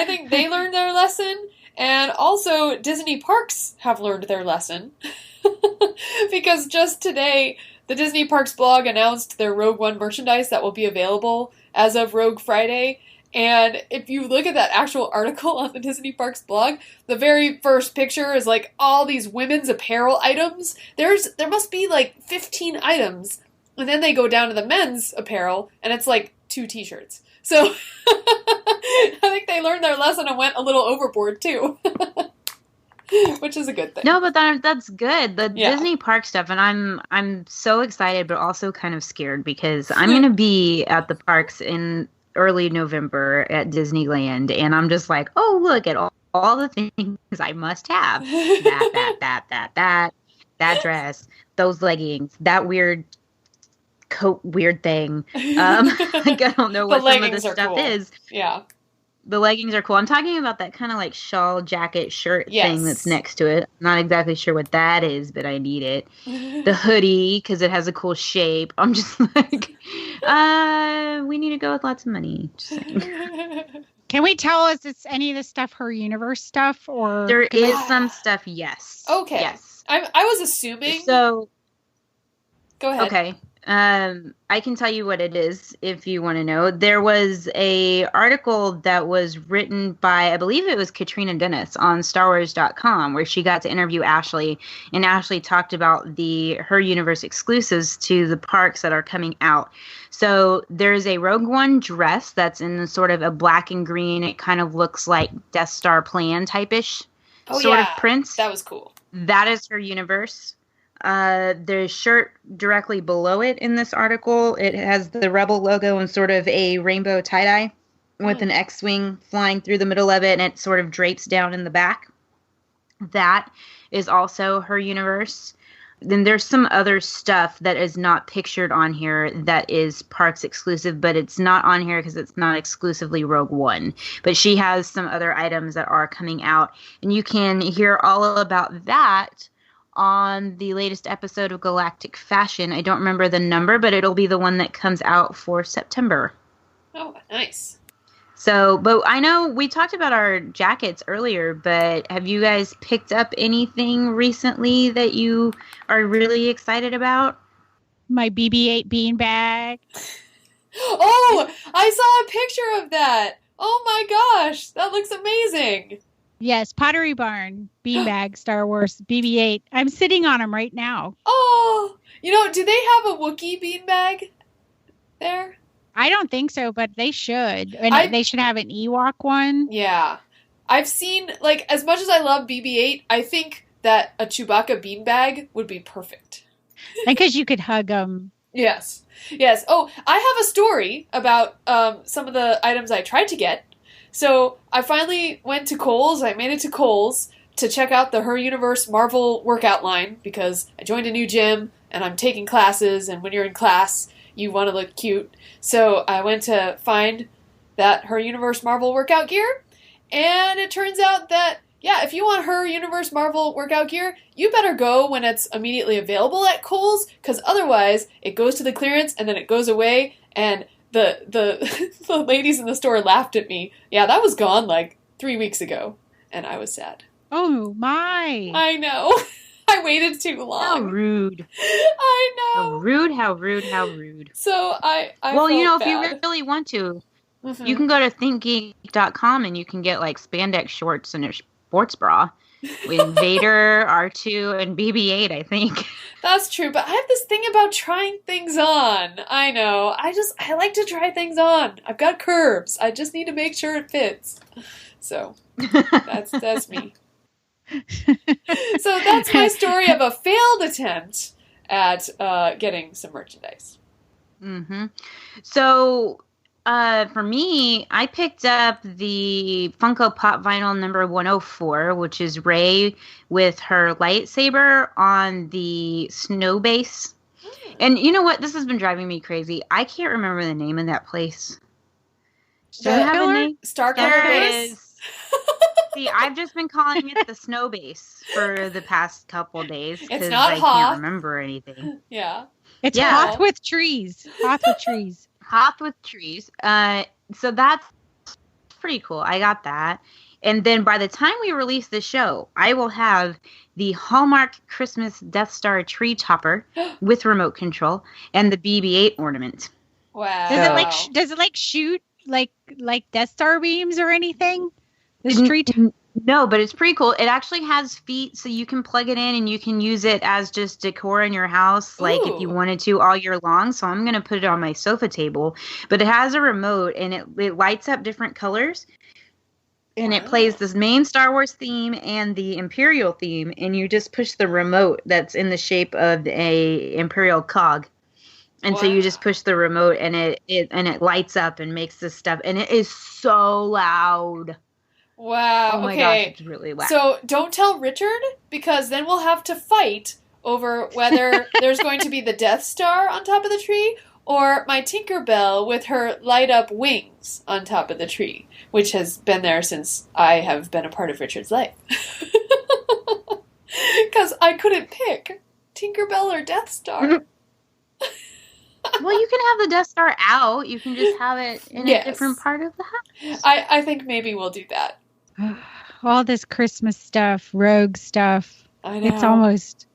think they learned their lesson, and also Disney Parks have learned their lesson. Because just today, the Disney Parks blog announced their Rogue One merchandise that will be available as of Rogue Friday. And if you look at that actual article on the Disney Parks blog, the very first picture is like all these women's apparel items. There must be like 15 items. And then they go down to the men's apparel, and it's like 2 t-shirts. So I think they learned their lesson and went a little overboard too. Which is a good thing. No, but that's good. The Disney Park stuff, and I'm so excited, but also kind of scared because I'm going to be at the parks in early November at Disneyland, and I'm just like, oh, look at all the things I must have. That dress, those leggings, that weird coat weird thing. Like, I don't know what some of this stuff cool. is. Yeah. The leggings are cool. I'm talking about that kind of like shawl jacket shirt thing that's next to it. I'm not exactly sure what that is, but I need it. The hoodie, because it has a cool shape. I'm just like, we need to go with lots of money. Just saying. Can we tell us it's any of the stuff her universe stuff, or there is some stuff? Yes. Okay. Yes. I was assuming. So. Go ahead. Okay. I can tell you what it is if you want to know. There was a article that was written by, I believe it was Katrina Dennis on StarWars.com, where she got to interview Ashley, and Ashley talked about her universe exclusives to the parks that are coming out. So there's a Rogue One dress that's in sort of a black and green. It kind of looks like Death Star plan type-ish sort of prints. That was cool. That is her universe. The shirt directly below it in this article, it has the Rebel logo and sort of a rainbow tie-dye with an X-wing flying through the middle of it, and it sort of drapes down in the back. That is also her universe. Then there's some other stuff that is not pictured on here that is parks exclusive, but it's not on here because it's not exclusively Rogue One. But she has some other items that are coming out, and you can hear all about that on the latest episode of Galactic Fashion. I don't remember the number, but it'll be the one that comes out for September. Oh, nice. So, but I know we talked about our jackets earlier, but have you guys picked up anything recently that you are really excited about? My BB-8 beanbag. Oh, I saw a picture of that. Oh my gosh, that looks amazing. Yes, Pottery Barn beanbag, Star Wars BB-8. I'm sitting on them right now. Oh, do they have a Wookiee beanbag there? I don't think so, but they should. And they should have an Ewok one. Yeah. I've seen, as much as I love BB-8, I think that a Chewbacca beanbag would be perfect. And because you could hug them. Yes. Yes. Oh, I have a story about some of the items I tried to get. So I finally went to Kohl's. I made it to Kohl's to check out the Her Universe Marvel workout line because I joined a new gym and I'm taking classes, and when you're in class, you want to look cute. So I went to find that Her Universe Marvel workout gear, and it turns out that, yeah, if you want Her Universe Marvel workout gear, you better go when it's immediately available at Kohl's, because otherwise it goes to the clearance and then it goes away, and the the ladies in the store laughed at me. Yeah, that was gone 3 weeks ago, and I was sad. Oh, my. I know. I waited too long. How rude. I know. How rude, how rude, how rude. So I well, felt if you bad. really want to, Mhm. you can go to thinkgeek.com and you can get spandex shorts and a sports bra with Vader, R2, and BB-8, I think. That's true, but I have this thing about trying things on. I know. I like to try things on. I've got curves. I just need to make sure it fits. So that's me. So that's my story of a failed attempt at getting some merchandise. Mm-hmm. So, for me, I picked up the Funko Pop vinyl number 104, which is Rey with her lightsaber on the snow base. And you know what? This has been driving me crazy. I can't remember the name of that place. Does it have a name? Starkiller There it Base? is. See, I've just been calling it the snow base for the past couple days because not I Hoth. can't remember anything. Yeah. It's Yeah. Hoth with trees. Hoth with trees. Hoth with trees. So that's pretty cool. I got that. And then by the time we release the show, I will have the Hallmark Christmas Death Star tree topper with remote control and the BB-8 ornament. Wow. Does it shoot like Death Star beams or anything? This tree No, but it's pretty cool. It actually has feet, so you can plug it in and you can use it as just decor in your house, if you wanted to all year long. So I'm going to put it on my sofa table. But it has a remote, and it lights up different colors. And it plays this main Star Wars theme and the Imperial theme, and you just push the remote that's in the shape of a Imperial cog. And so you just push the remote, and it lights up and makes this stuff. And it is so loud. Wow. Oh my okay. gosh, it's really loud. So don't tell Richard, because then we'll have to fight over whether there's going to be the Death Star on top of the tree or my Tinkerbell with her light up wings on top of the tree, which has been there since I have been a part of Richard's life. Because I couldn't pick Tinkerbell or Death Star. Well, you can have the Death Star out. You can just have it in a different part of the house. I think maybe we'll do that. All this Christmas stuff, Rogue stuff. I know. It's almost.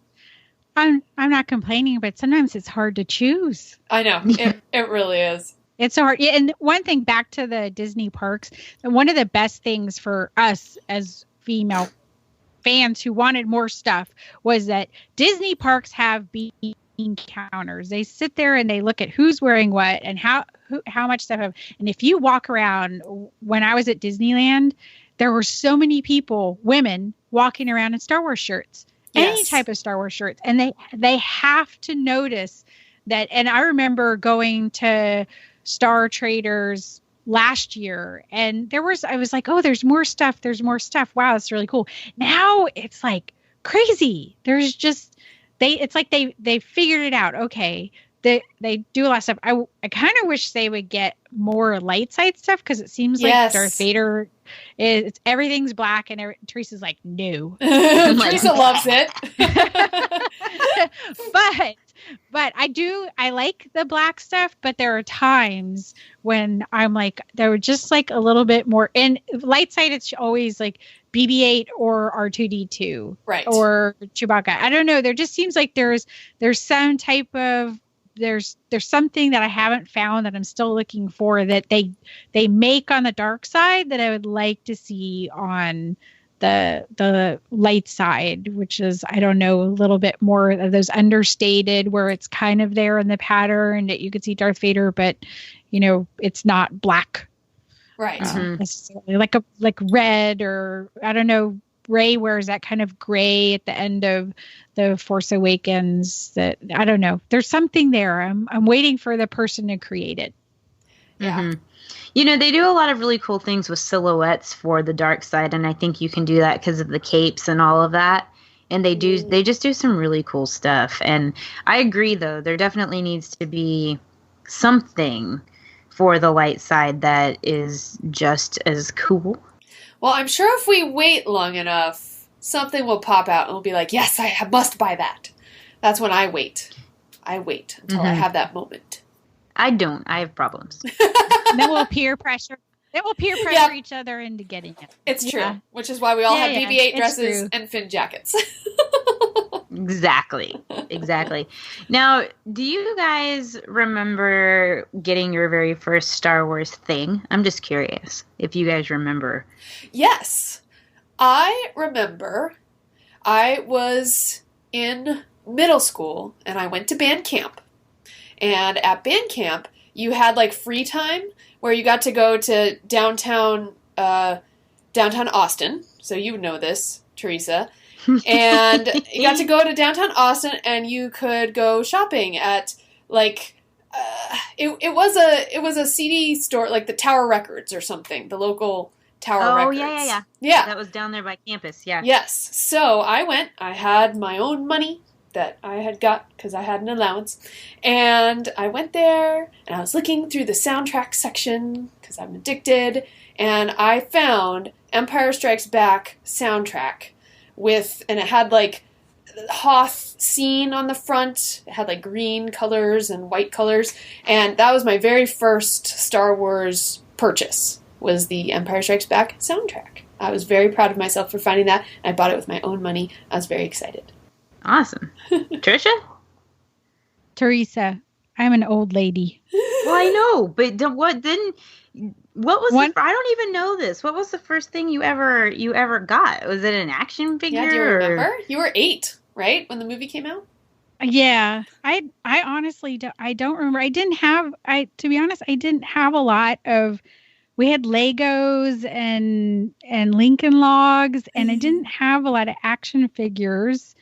I'm not complaining, but sometimes it's hard to choose. I know. It really is. It's hard. Yeah, and one thing back to the Disney parks, one of the best things for us as female fans who wanted more stuff was that Disney parks have bean counters. They sit there and they look at who's wearing what and how much stuff have. And if you walk around, when I was at Disneyland, there were so many people, women, walking around in Star Wars shirts, any type of Star Wars shirts. And they have to notice that. And I remember going to Star Traders last year, and I was like, oh, there's more stuff. Wow, that's really cool. Now it's like crazy. There's just it's like they figured it out. Okay. They do a lot of stuff. I kind of wish they would get more light side stuff, because it seems like Darth Vader everything's black, and Teresa's like, no. Teresa loves it. but I like the black stuff, but there are times when I'm like, there were just like a little bit more. And light side, it's always like BB-8 or R2-D2, right, or Chewbacca. I don't know. There just seems like there's some type of there's something that I haven't found that I'm still looking for, that they make on the dark side that I would like to see on the light side, which is, I don't know, a little bit more of those understated, where it's kind of there in the pattern that you could see Darth Vader, but it's not black, right? Necessarily like red, or I don't know. Rey wears that kind of gray at the end of the Force Awakens. That, I don't know. There's something there. I'm waiting for the person to create it. Yeah. Mm-hmm. They do a lot of really cool things with silhouettes for the dark side, and I think you can do that because of the capes and all of that. And they just do some really cool stuff. And I agree, though, there definitely needs to be something for the light side that is just as cool. Well, I'm sure if we wait long enough, something will pop out and we'll be like, yes, I must buy that. That's when I wait. I wait until I have that moment. I don't. I have problems. And then we'll peer pressure. Each other into getting it. It's true. Which is why we all have BB-8 dresses and fin jackets. Exactly. Now, do you guys remember getting your very first Star Wars thing? I'm just curious if you guys remember. Yes. I remember. I was in middle school and I went to band camp. And at band camp, you had like free time where you got to go to downtown Austin. So you know this, Teresa. And you got to go to downtown Austin, and you could go shopping at like it was a CD store, like the Tower Records or something, the local Tower Records. Yeah. That was down there by campus. Yeah. Yes. So I went. I had my own money that I had got because I had an allowance, and I went there and I was looking through the soundtrack section because I'm addicted, and I found Empire Strikes Back soundtrack. And it had like Hoth scene on the front. It had like green colors and white colors. And that was my very first Star Wars purchase, was the Empire Strikes Back soundtrack. I was very proud of myself for finding that. I bought it with my own money. I was very excited. Awesome. Trisha? Teresa, I'm an old lady. Well, I know, but what was I don't even know this. What was the first thing you ever got? Was it an action figure? Yeah, do you remember? You were 8, right? When the movie came out? Yeah. I honestly don't remember. To be honest, I didn't have a lot of, we had Legos and Lincoln Logs, and I didn't have a lot of action figures.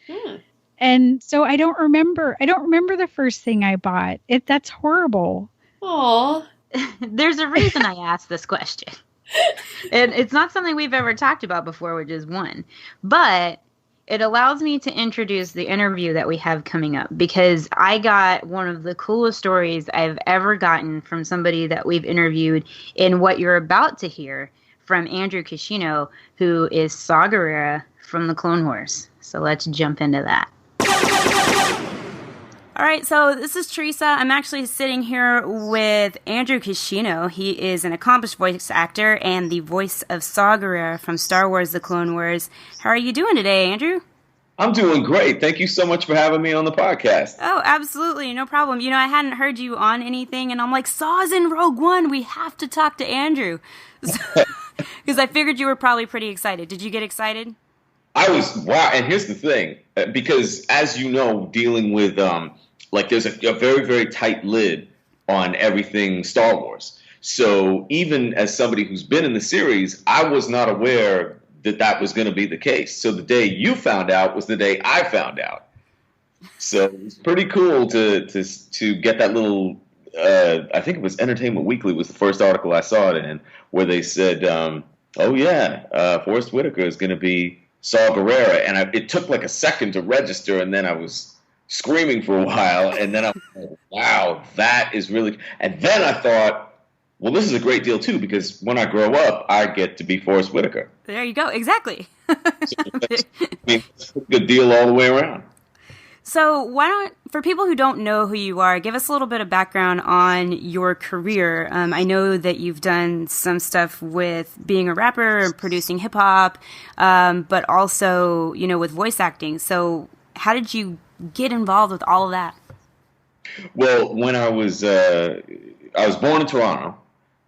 And so I don't remember the first thing I bought. That's horrible. Aw. There's a reason I asked this question. And it's not something we've ever talked about before, which is one. But it allows me to introduce the interview that we have coming up, because I got one of the coolest stories I've ever gotten from somebody that we've interviewed in what you're about to hear from Andrew Kishino, who is Saw Gerrera from the Clone Wars. So let's jump into that. All right, so this is Teresa. I'm actually sitting here with Andrew Kishino. He is an accomplished voice actor and the voice of Saw Gerrera from Star Wars The Clone Wars. How are you doing today, Andrew? I'm doing great. Thank you so much for having me on the podcast. Oh, absolutely. No problem. I hadn't heard you on anything, and I'm like, Saw's in Rogue One. We have to talk to Andrew. Because I figured you were probably pretty excited. Did you get excited? I was. Wow. And here's the thing. Because as you know, dealing with... there's a very, very tight lid on everything Star Wars. So even as somebody who's been in the series, I was not aware that was going to be the case. So the day you found out was the day I found out. So it was pretty cool to get that little I think it was Entertainment Weekly was the first article I saw it in, where they said, "Oh yeah, Forrest Whitaker is going to be Saw Gerrera," and it took like a second to register, and then I was screaming for a while, and then I was like, "Wow, that is really." And then I thought, "Well, this is a great deal too, because when I grow up, I get to be Forrest Whitaker." There you go. Exactly. So it's a good deal all the way around. So why don't, for people who don't know who you are, give us a little bit of background on your career. I know that you've done some stuff with being a rapper and producing hip hop, but also, with voice acting. So how did you get involved with all of that? Well, when I was born in Toronto,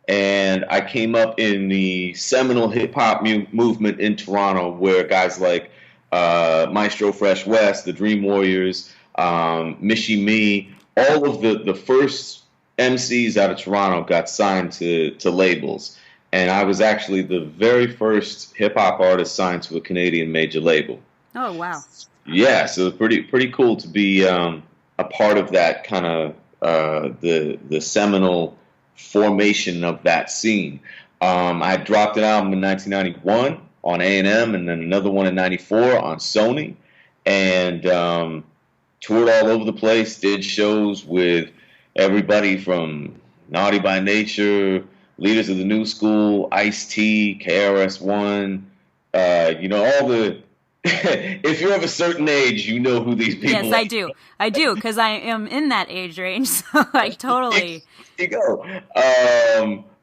and I came up in the seminal hip hop movement in Toronto, where guys like Maestro Fresh West, the Dream Warriors, Michie Me, all of the first MCs out of Toronto got signed to labels. And I was actually the very first hip-hop artist signed to a Canadian major label. Oh, wow. Yeah, so pretty cool to be a part of that kind of the seminal formation of that scene. I dropped an album in 1991. On A&M, and then another one in '94 on Sony, and toured all over the place. Did shows with everybody from Naughty by Nature, Leaders of the New School, Ice-T, KRS-One. All the. If you're of a certain age, you know who these people. Yes, are. I do, because I am in that age range, so I totally. There you go.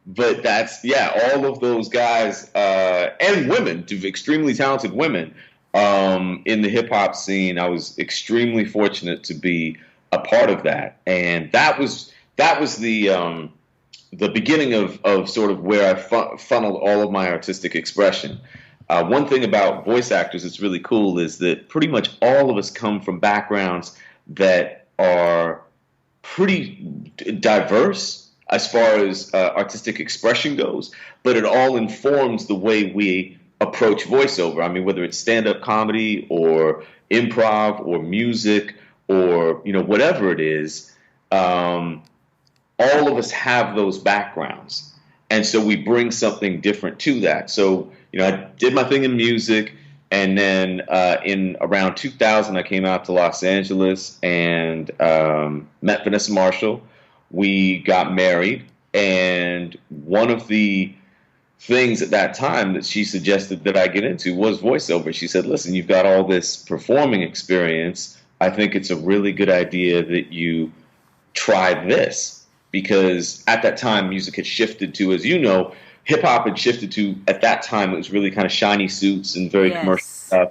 But that's, all of those guys and women, extremely talented women in the hip hop scene. I was extremely fortunate to be a part of that, and that was the beginning of sort of where I funneled all of my artistic expression. One thing about voice actors that's really cool is that pretty much all of us come from backgrounds that are pretty diverse as far as artistic expression goes, but it all informs the way we approach voiceover. I mean, whether it's stand-up comedy or improv or music or, whatever it is, all of us have those backgrounds. And so we bring something different to that. So, I did my thing in music, and then in around 2000, I came out to Los Angeles and met Vanessa Marshall. We got married, and one of the things at that time that she suggested that I get into was voiceover. She said, "Listen, you've got all this performing experience. I think it's a really good idea that you try this," because at that time music had shifted to, as you know, hip-hop had shifted to, at that time, it was really kind of shiny suits and very commercial stuff,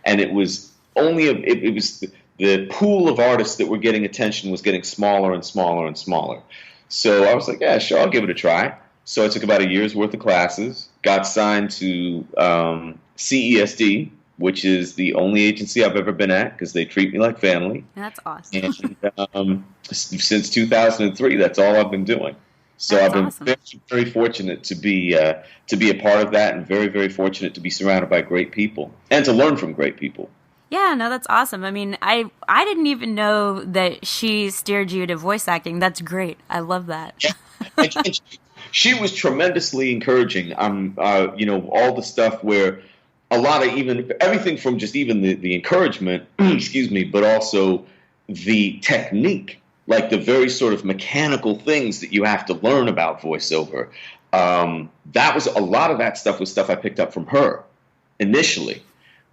and it was only it was the pool of artists that were getting attention was getting smaller and smaller and smaller. So I was like, yeah, sure, I'll give it a try. So I took about a year's worth of classes, got signed to CESD, which is the only agency I've ever been at because they treat me like family. That's awesome. And since 2003, that's all I've been doing. So That's I've been awesome. very, very fortunate to be a part of that, and very, very fortunate to be surrounded by great people and to learn from great people. Yeah, no, that's awesome. I mean, I didn't even know that she steered you to voice acting. That's great. I love that. And she was tremendously encouraging. All the stuff where a lot of everything from just even the encouragement, excuse me, but also the technique, like the very sort of mechanical things that you have to learn about voiceover. That was a lot of that stuff was stuff I picked up from her initially.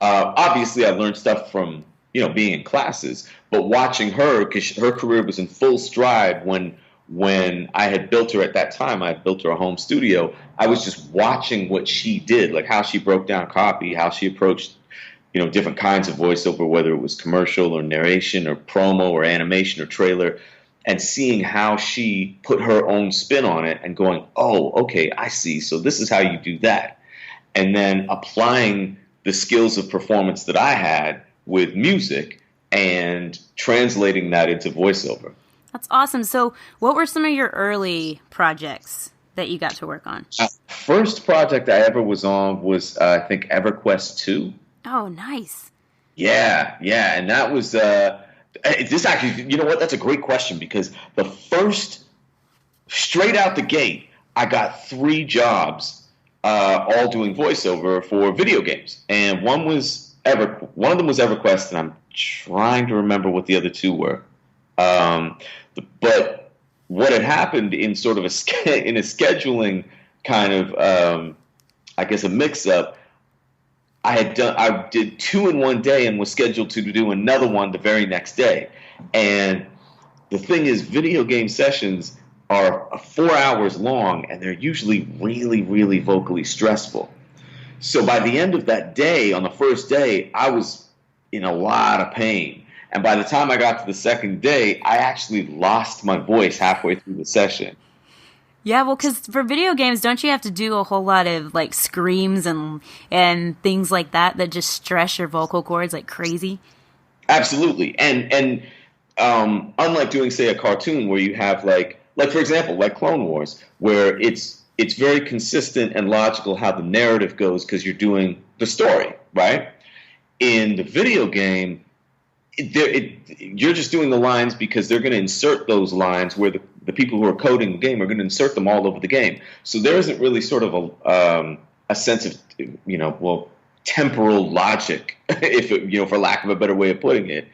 Obviously, I learned stuff from being in classes, but watching her, because her career was in full stride when I had built her at that time. I had built her a home studio. I was just watching what she did, like how she broke down copy, how she approached different kinds of voiceover, whether it was commercial or narration or promo or animation or trailer, and seeing how she put her own spin on it and going, oh, okay, I see. So this is how you do that. And then applying the skills of performance that I had with music and translating that into voiceover. That's awesome. So what were some of your early projects that you got to work on? First project I ever was on was, I think, EverQuest 2. Oh, nice. Yeah. And that was, this actually, you know what? That's a great question, because the first straight out the gate, I got 3 jobs, all doing voiceover for video games, and one of them was EverQuest, and I'm trying to remember what the other 2 were. But what had happened in sort of in a scheduling kind of, I guess, a mix-up, I did 2 in one day and was scheduled to do another one the very next day. And the thing is, video game sessions are 4 hours long, and they're usually really, really vocally stressful. So by the end of that day, on the first day, I was in a lot of pain. And by the time I got to the second day, I actually lost my voice halfway through the session. Yeah, well, because for video games, don't you have to do a whole lot of like screams and things like that just stress your vocal cords like crazy? Absolutely. And unlike doing, say, a cartoon where you have like for example, like Clone Wars, where it's very consistent and logical how the narrative goes because you're doing the story, right? In the video game, you're just doing the lines because they're going to insert those lines where the people who are coding the game are going to insert them all over the game. So there isn't really sort of a sense of, temporal logic, for lack of a better way of putting it.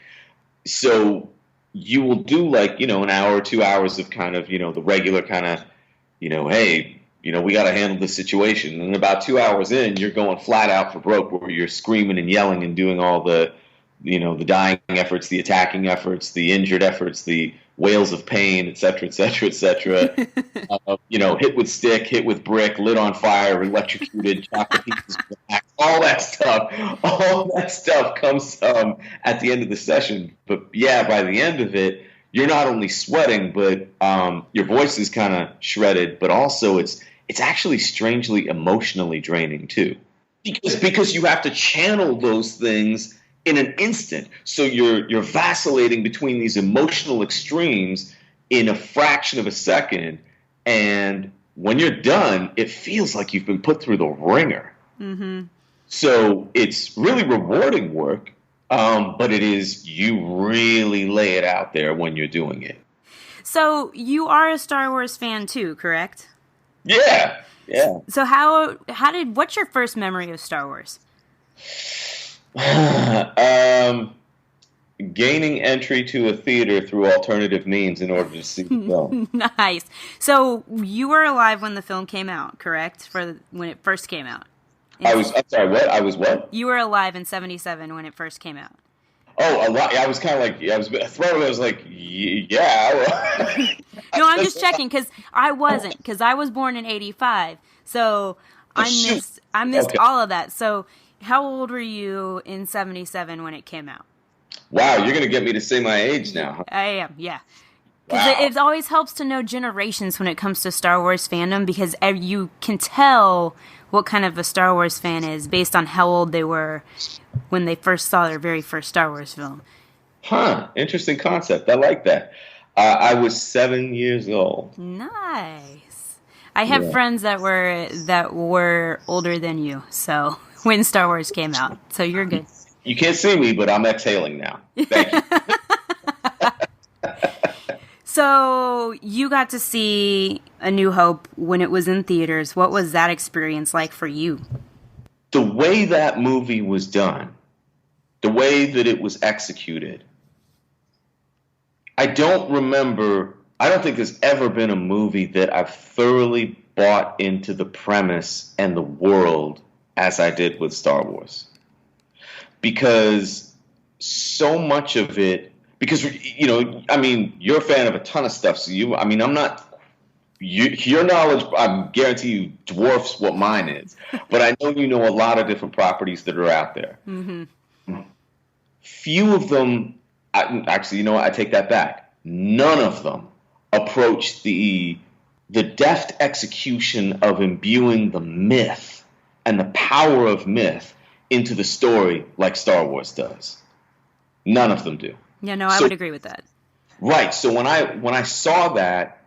So you will do an hour or 2 hours of kind of, the regular kind of, hey, we got to handle this situation. And about 2 hours in, you're going flat out for broke where you're screaming and yelling and doing all the dying efforts, the attacking efforts, the injured efforts, the wails of pain, et cetera, et cetera, et cetera. Hit with stick, hit with brick, lit on fire, electrocuted, chopped to pieces, all that stuff. All that stuff comes at the end of the session. But yeah, by the end of it, you're not only sweating, but your voice is kind of shredded, but also it's actually strangely emotionally draining too. Because you have to channel those things in an instant. So you're vacillating between these emotional extremes in a fraction of a second, and when you're done, it feels like you've been put through the ringer. Mm-hmm. So it's really rewarding work, but you really lay it out there when you're doing it. So you are a Star Wars fan too, correct? Yeah. So what's your first memory of Star Wars? Gaining entry to a theater through alternative means in order to see the film. Nice. So you were alive when the film came out, correct? When it first came out. I'm sorry, what? I was what? You were alive in 1977 when it first came out. Oh, a lot. I was kind of like, I was thrown. I was like, yeah. No, I'm just checking because I wasn't, because I was born in 1985. So I missed okay. All of that. So how old were you in 1977 when it came out? Wow, you're going to get me to say my age now. Huh? I am, yeah. Because it always helps to know generations when it comes to Star Wars fandom, because you can tell what kind of a Star Wars fan is based on how old they were when they first saw their very first Star Wars film. Huh, interesting concept. I like that. I was 7 years old. Nice. I have friends that were older than you, so when Star Wars came out, so you're good. You can't see me, but I'm exhaling now. Thank you. So you got to see A New Hope when it was in theaters. What was that experience like for you? The way that movie was done, the way that it was executed, I don't think there's ever been a movie that I've thoroughly bought into the premise and the world as I did with Star Wars. Because so much of it, because, you're a fan of a ton of stuff, so your knowledge, I guarantee you, dwarfs what mine is. But I know you know a lot of different properties that are out there. Mm-hmm. Few of them, I take that back. None of them approach the deft execution of imbuing the myth and the power of myth into the story like Star Wars does. None of them do. Yeah, no, I would agree with that. Right. So when I saw that,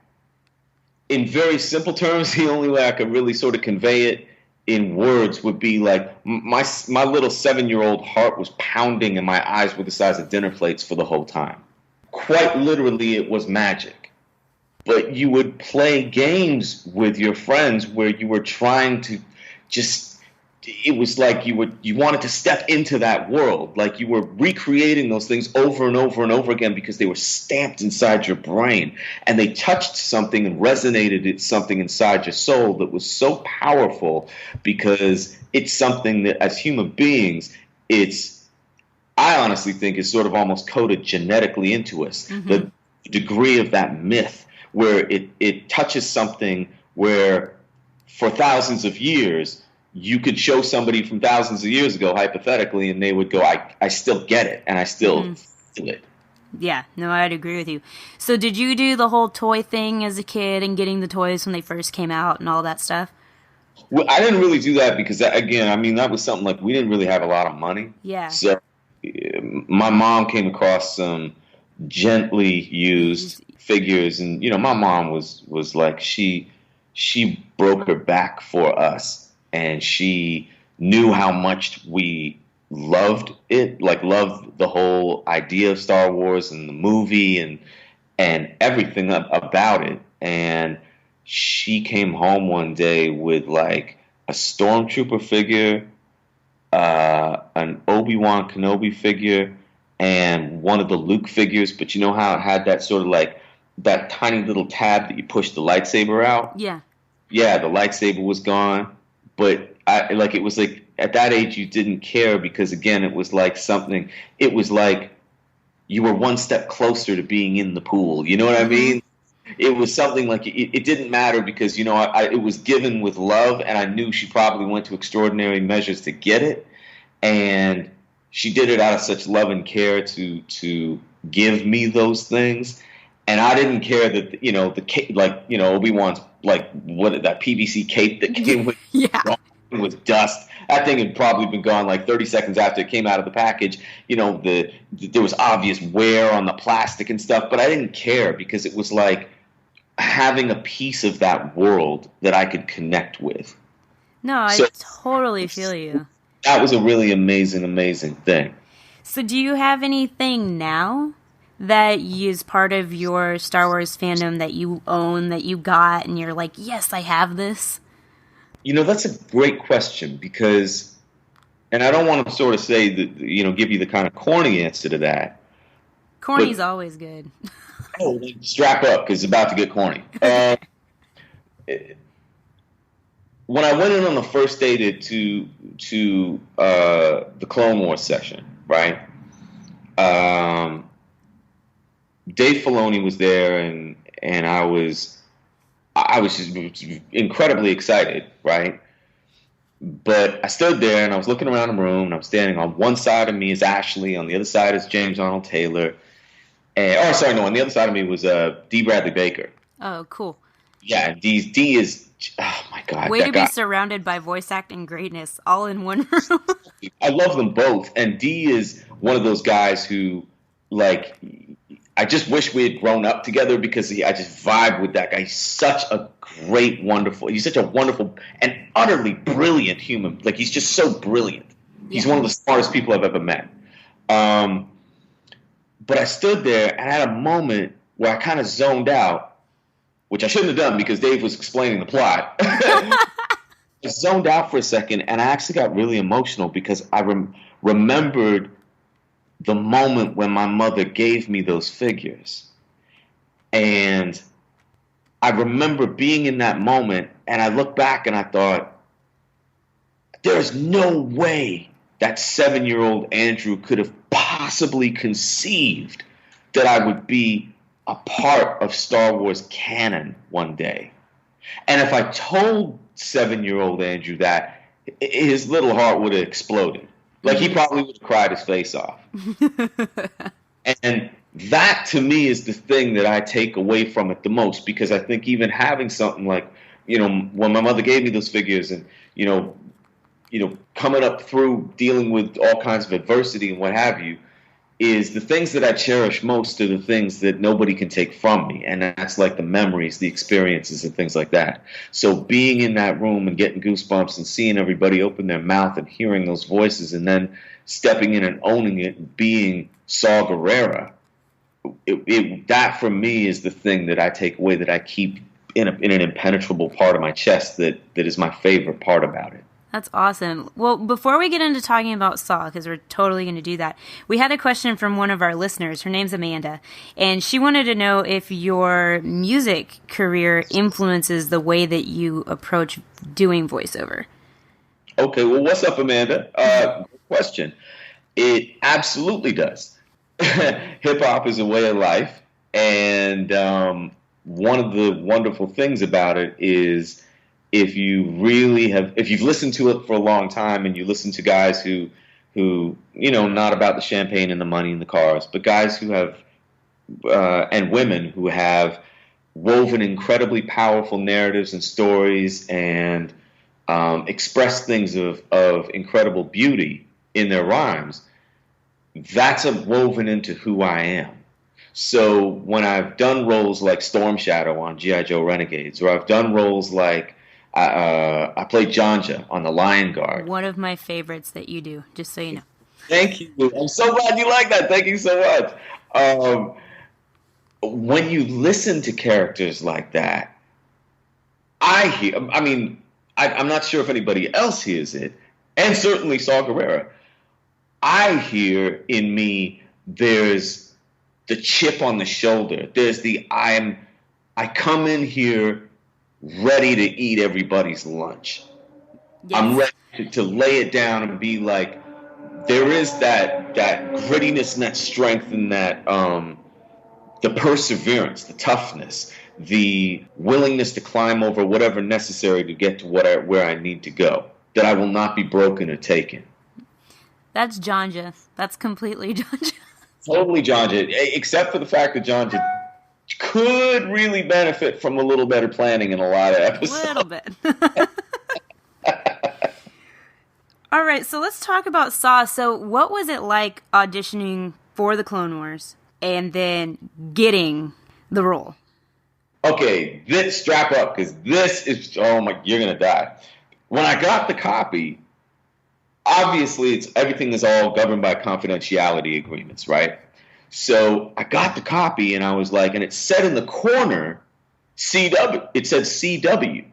in very simple terms, the only way I could really sort of convey it in words would be like my little 7-year-old heart was pounding and my eyes were the size of dinner plates for the whole time. Quite literally, it was magic. but you would play games with your friends where you were trying to just, it was like you wanted to step into that world. Like you were recreating those things over and over and over again because they were stamped inside your brain and they touched something and resonated something inside your soul that was so powerful because it's something that as human beings, I honestly think is sort of almost coded genetically into us. Mm-hmm. The degree of that myth where it touches something where for thousands of years, you could show somebody from thousands of years ago, hypothetically, and they would go, I still get it, and I still feel it. Yeah, no, I'd agree with you. So did you do the whole toy thing as a kid and getting the toys when they first came out and all that stuff? Well, I didn't really do that because, that was something like we didn't really have a lot of money. Yeah. So my mom came across some gently used figures, and, my mom was like, she broke her back for us. And she knew how much we loved it, like loved the whole idea of Star Wars and the movie and everything about it. And she came home one day with like a Stormtrooper figure, an Obi-Wan Kenobi figure, and one of the Luke figures. But you know how it had that sort of like that tiny little tab that you push the lightsaber out? Yeah. Yeah, the lightsaber was gone. But it was like at that age you didn't care because again it was like you were one step closer to being in the pool. You know what I mean? It was something like it didn't matter because it was given with love, and I knew she probably went to extraordinary measures to get it, and she did it out of such love and care to give me those things. And I didn't care that the cape, Obi-Wan's that PVC cape that came with was dust. That thing had probably been gone like 30 seconds after it came out of the package. There was obvious wear on the plastic and stuff, but I didn't care because it was like having a piece of that world that I could connect with. No, I totally feel you. That was a really amazing, amazing thing. So do you have anything now that is part of your Star Wars fandom that you own, that you got, and you're like, yes, I have this? That's a great question because, and I don't want to sort of say that, give you the kind of corny answer to that. Corny's always good. Oh, strap up because it's about to get corny. When I went in on the first day to the Clone Wars session, right? Dave Filoni was there, and I was just incredibly excited, right? But I stood there and I was looking around the room, and I'm standing on one side of me is Ashley, on the other side is James Arnold Taylor, on the other side of me was D. Bradley Baker. Oh, cool. Yeah, D is, oh my God. Way to be surrounded by voice acting greatness all in one room. I love them both, and D is one of those guys who, like, I just wish we had grown up together because I just vibe with that guy. He's such a he's such a wonderful and utterly brilliant human. Like, he's just so brilliant. He's one of the smartest people I've ever met. But I stood there and I had a moment where I kind of zoned out, which I shouldn't have done because Dave was explaining the plot. I zoned out for a second, and I actually got really emotional because I remembered the moment when my mother gave me those figures. And I remember being in that moment, and I look back and I thought, there's no way that 7-year-old Andrew could have possibly conceived that I would be a part of Star Wars canon one day. And if I told 7-year-old Andrew that, his little heart would have exploded. Like, he probably would have cried his face off. And that, to me, is the thing that I take away from it the most, because I think even having something like, when my mother gave me those figures and, coming up through dealing with all kinds of adversity and what have you, is the things that I cherish most are the things that nobody can take from me. And that's like the memories, the experiences, and things like that. So being in that room and getting goosebumps and seeing everybody open their mouth and hearing those voices and then stepping in and owning it and being Saw Gerrera that for me is the thing that I take away, that I keep in an impenetrable part of my chest, that is my favorite part about it. That's awesome. Well, before we get into talking about Saw, because we're totally going to do that, we had a question from one of our listeners. Her name's Amanda, and she wanted to know if your music career influences the way that you approach doing voiceover. Okay, well, what's up, Amanda? Good question. It absolutely does. Hip-hop is a way of life, and one of the wonderful things about it is, if you've listened to it for a long time, and you listen to guys who, not about the champagne and the money and the cars, but guys who have, and women who have woven incredibly powerful narratives and stories, and expressed things of incredible beauty in their rhymes, that's woven into who I am. So when I've done roles like Storm Shadow on G.I. Joe Renegades, or I've done roles like I played Janja on The Lion Guard. One of my favorites that you do, just so you know. Thank you. I'm so glad you like that. Thank you so much. When you listen to characters like that, I'm not sure if anybody else hears it, and certainly Saw Gerrera, I hear in me, there's the chip on the shoulder. There's I come in here ready to eat everybody's lunch. Yes. I'm ready to lay it down and be like, there is that grittiness and that strength and that the perseverance, the toughness, the willingness to climb over whatever necessary to get to where I need to go, that I will not be broken or taken. That's Janja. That's completely Janja. Totally Janja, except for the fact that Janja could really benefit from a little better planning in a lot of episodes. A little bit. All right, so let's talk about Saw. So what was it like auditioning for the Clone Wars and then getting the role? Okay, strap up, because this is, oh my, you're going to die. When I got the copy, obviously everything is all governed by confidentiality agreements, right? So I got the copy, and I was like, and it said in the corner, CW. It said CW.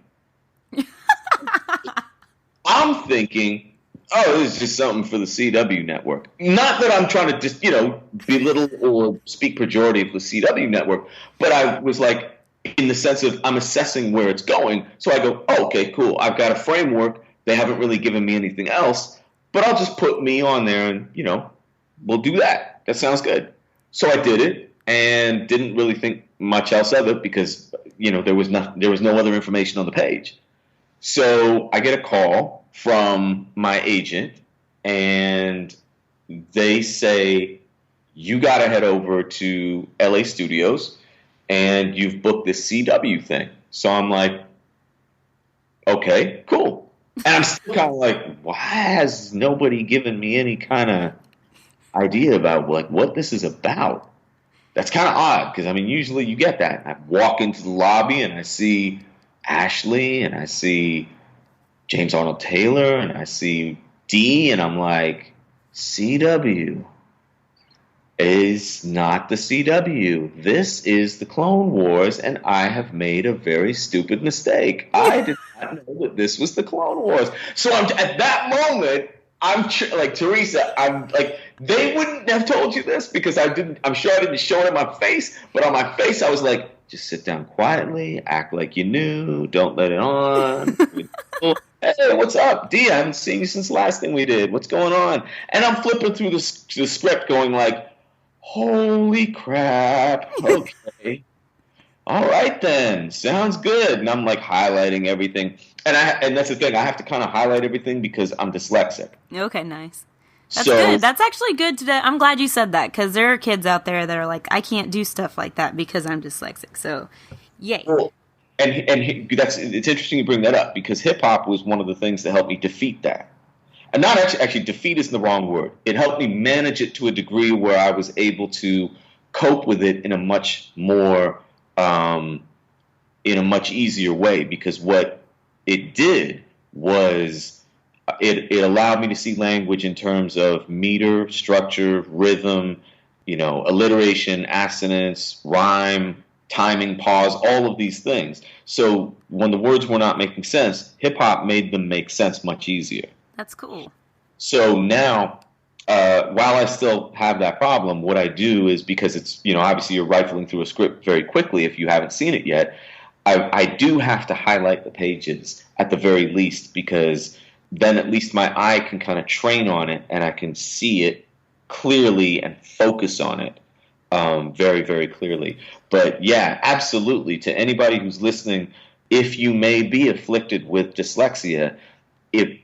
I'm thinking, oh, this is just something for the CW network. Not that I'm trying to just, belittle or speak pejorative for the CW network, but I was like, in the sense of I'm assessing where it's going. So I go, oh, okay, cool. I've got a framework. They haven't really given me anything else, but I'll just put me on there, and, we'll do that. That sounds good. So I did it, and didn't really think much else of it, because there was no other information on the page. So I get a call from my agent, and they say, you got to head over to LA Studios, and you've booked this CW thing. So I'm like, okay, cool. And I'm still kind of like, why has nobody given me any kind of idea about what this is about? That's kind of odd, because usually you get that. I walk into the lobby and I see Ashley, and I see James Arnold Taylor, and I see Dee, and I'm like, CW is not the CW. This is the Clone Wars, and I have made a very stupid mistake. I did not know that this was the Clone Wars. So at that moment, I'm like, Teresa, I'm like, they wouldn't have told you this, because I'm sure I didn't show it in my face, but on my face I was like, just sit down quietly, act like you knew, don't let it on. Hey, what's up, Dee? I haven't seen you since the last thing we did. What's going on? And I'm flipping through the script going like, holy crap, okay. All right then, sounds good. And I'm like highlighting everything. And that's the thing, I have to kind of highlight everything because I'm dyslexic. Okay, nice. That's good. That's actually good today. I'm glad you said that, because there are kids out there that are like, I can't do stuff like that because I'm dyslexic. So, yay. Well, and it's interesting you bring that up, because hip hop was one of the things that helped me defeat that. And not actually defeat isn't the wrong word. It helped me manage it to a degree where I was able to cope with it in a much more, in a much easier way, because what it did was it allowed me to see language in terms of meter, structure, rhythm, alliteration, assonance, rhyme, timing, pause, all of these things. So when the words were not making sense, hip-hop made them make sense much easier. That's cool. So now, while I still have that problem, what I do is, because it's, obviously you're rifling through a script very quickly if you haven't seen it yet, I do have to highlight the pages at the very least, because then at least my eye can kind of train on it and I can see it clearly and focus on it very, very clearly. But yeah, absolutely, to anybody who's listening, if you may be afflicted with dyslexia, it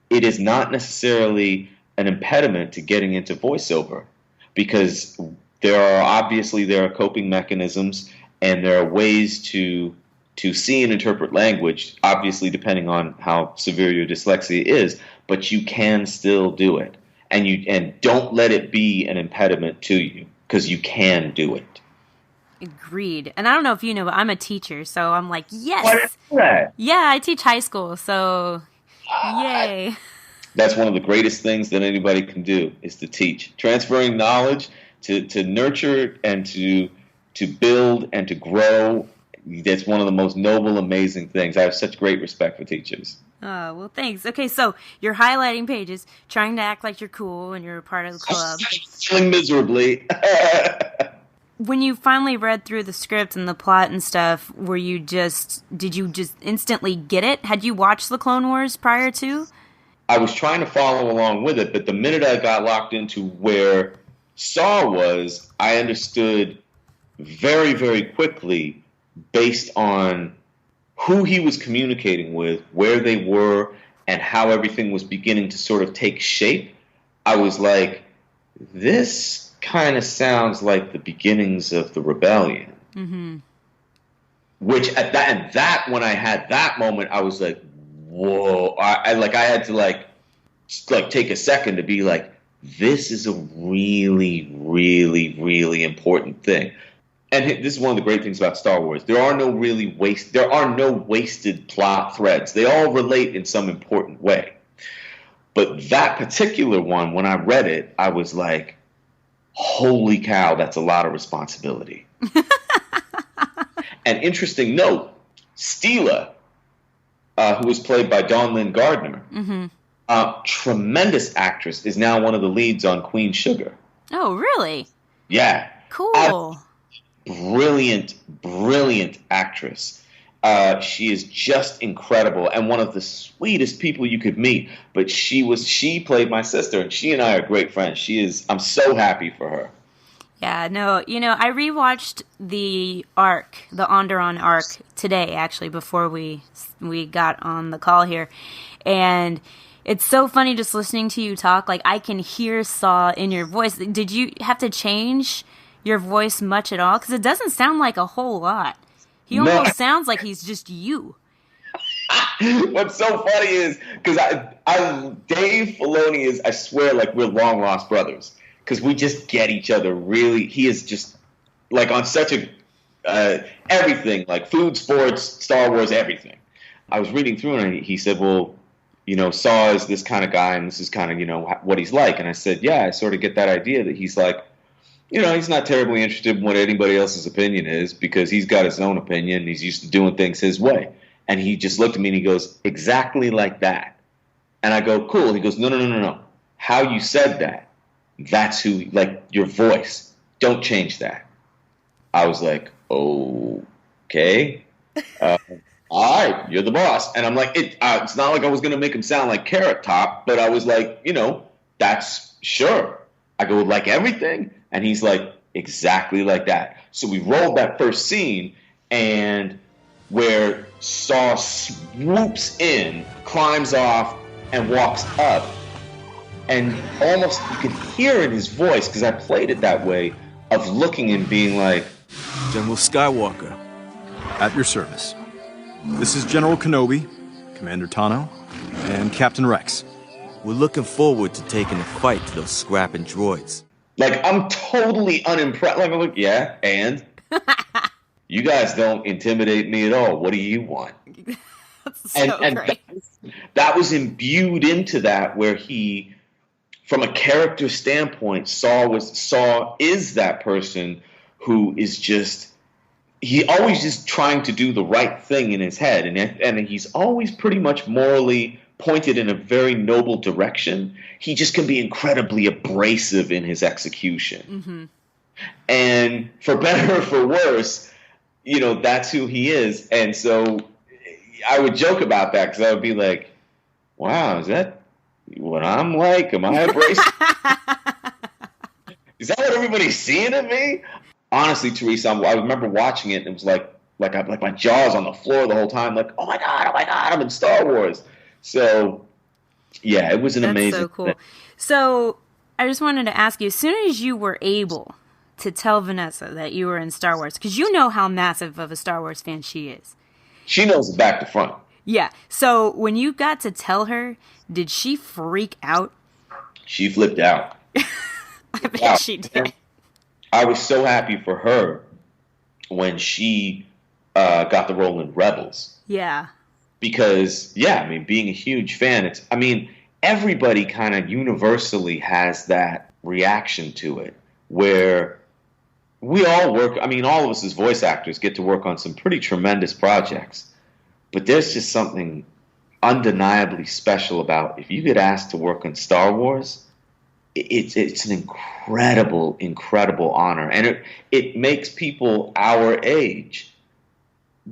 is not necessarily an impediment to getting into voiceover, because there are coping mechanisms and there are ways to see and interpret language, obviously depending on how severe your dyslexia is, but you can still do it. And don't let it be an impediment to you, because you can do it. Agreed. And I don't know if you know, but I'm a teacher, so I'm like, yes. What is that? Yeah, I teach high school, so yay. That's one of the greatest things that anybody can do, is to teach. Transferring knowledge, to nurture and to build and to grow. That's one of the most noble, amazing things. I have such great respect for teachers. Oh, well, thanks. Okay, so you're highlighting pages, trying to act like you're cool and you're a part of the club. Feeling miserably. When you finally read through the script and the plot and stuff, did you just instantly get it? Had you watched the Clone Wars prior to? I was trying to follow along with it, but the minute I got locked into where Saw was, I understood very, very quickly, based on who he was communicating with, where they were, and how everything was beginning to sort of take shape. I was like, this kind of sounds like the beginnings of the rebellion. Mm-hmm. Which at that when I had that moment, I was like, whoa! I had to take a second to be like, this is a really, really, really important thing. And this is one of the great things about Star Wars. There are no wasted plot threads. They all relate in some important way. But that particular one, when I read it, I was like, holy cow, that's a lot of responsibility. An interesting note, Steela, who was played by Dawn Lynn Gardner, tremendous actress, is now one of the leads on Queen Sugar. Oh, really? Yeah. Cool. Brilliant, brilliant actress. She is just incredible and one of the sweetest people you could meet. But she played my sister, and she and I are great friends. I'm so happy for her. Yeah, no, I rewatched the Onderon arc today, actually, before we got on the call here. And it's so funny just listening to you talk. Like, I can hear Saw in your voice. Did you have to change your voice much at all? Because it doesn't sound like a whole lot. He almost sounds like he's just you. What's so funny is, because Dave Filoni is, I swear, like, we're long lost brothers. Because we just get each other really. He is just, like, on such a, everything, like food, sports, Star Wars, everything. I was reading through it, and he said, well, Saw is this kind of guy, and this is kind of, what he's like. And I said, yeah, I sort of get that idea that he's like, he's not terribly interested in what anybody else's opinion is, because he's got his own opinion, and he's used to doing things his way. And he just looked at me and he goes, exactly like that. And I go, cool. He goes, no. How you said that, that's who, like, your voice. Don't change that. I was like, okay. All right, you're the boss. And I'm like, it's not like I was going to make him sound like Carrot Top, but I was like, that's sure. I go, like everything? And he's like, exactly like that. So we rolled that first scene, and where Saw swoops in, climbs off, and walks up. And almost you could hear in his voice, because I played it that way, of looking and being like, General Skywalker, at your service. This is General Kenobi, Commander Tano, and Captain Rex. We're looking forward to taking the fight to those scrapping droids. Like, I'm totally unimpressed. Like, I'm like, yeah, and? You guys don't intimidate me at all. What do you want? That's so great. That was imbued into that, where he from a character standpoint, Saw is that person who is he always just trying to do the right thing in his head, and he's always pretty much morally pointed in a very noble direction. He just can be incredibly abrasive in his execution. Mm-hmm. And for better or for worse, that's who he is. And so I would joke about that, because I would be like, wow, is that what I'm like? Am I abrasive? Is that what everybody's seeing in me? Honestly, Teresa, I remember watching it, and it was like my jaw's on the floor the whole time, like, oh my God, I'm in Star Wars. So, yeah, it was an amazing. That's so cool. thing. So, I just wanted to ask you, as soon as you were able to tell Vanessa that you were in Star Wars, because you know how massive of a Star Wars fan she is. She knows it back to front. Yeah. So, when you got to tell her, did she freak out? She flipped out. I bet she did. I was so happy for her when she got the role in Rebels. Yeah. Because, being a huge fan, everybody kind of universally has that reaction to it, where we all work, all of us as voice actors get to work on some pretty tremendous projects, but there's just something undeniably special about if you get asked to work on Star Wars. It's an incredible, incredible honor, and it makes people our age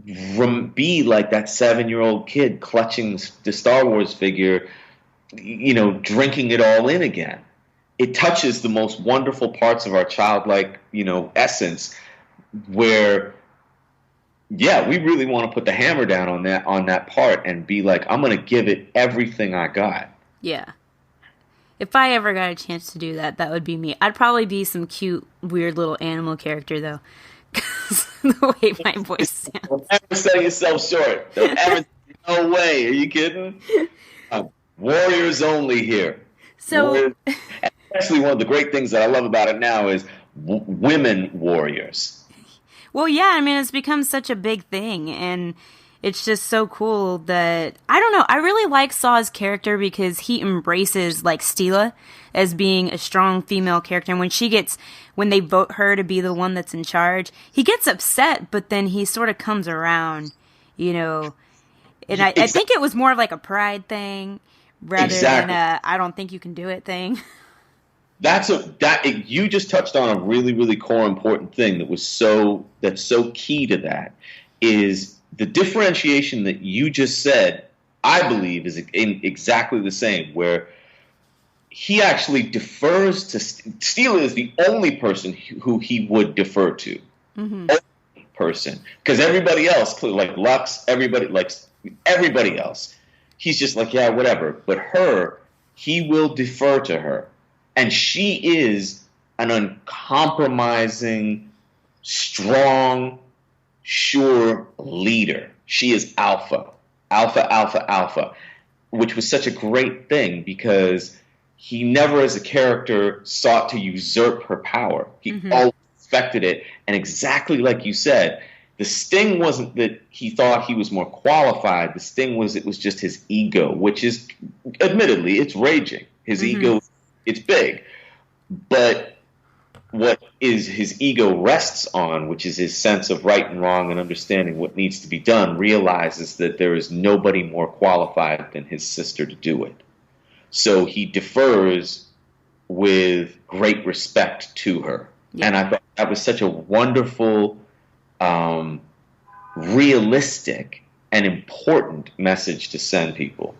be like that 7-year-old kid clutching the Star Wars figure, drinking it all in again. It touches the most wonderful parts of our childlike, essence, where, we really want to put the hammer down on that part and be like, I'm going to give it everything I got. Yeah. If I ever got a chance to do that, that would be me. I'd probably be some cute, weird little animal character, though. Because the way my voice sounds. Don't ever sell yourself short. Don't ever. No way. Are you kidding? Warriors only here. So, especially one of the great things that I love about it now is women warriors. Well, yeah. It's become such a big thing, and it's just so cool that, I don't know, I really like Saw's character because he embraces, like, Steela as being a strong female character. And when they vote her to be the one that's in charge, he gets upset, but then he sort of comes around, And I think it was more of like a pride thing rather than a I don't think you can do it thing. You just touched on a really, really core important thing that's so key to that is the differentiation that you just said. I believe is exactly the same, where he actually defers to Steele is the only person who he would defer to. Mm-hmm. Only person, because everybody else, like Lux, everybody else, he's just like, yeah, whatever. But her, he will defer to her, and she is an uncompromising, strong, sure leader. She is alpha, which was such a great thing because he never, as a character, sought to usurp her power. He always respected it. And exactly like you said, the sting wasn't that he thought he was more qualified. The sting was it was just his ego, which is, admittedly, it's raging. His ego, it's big. But what is his ego rests on, which is his sense of right and wrong and understanding what needs to be done, realizes that there is nobody more qualified than his sister to do it. So he defers with great respect to her. Yeah. And I thought that was such a wonderful, realistic, and important message to send people.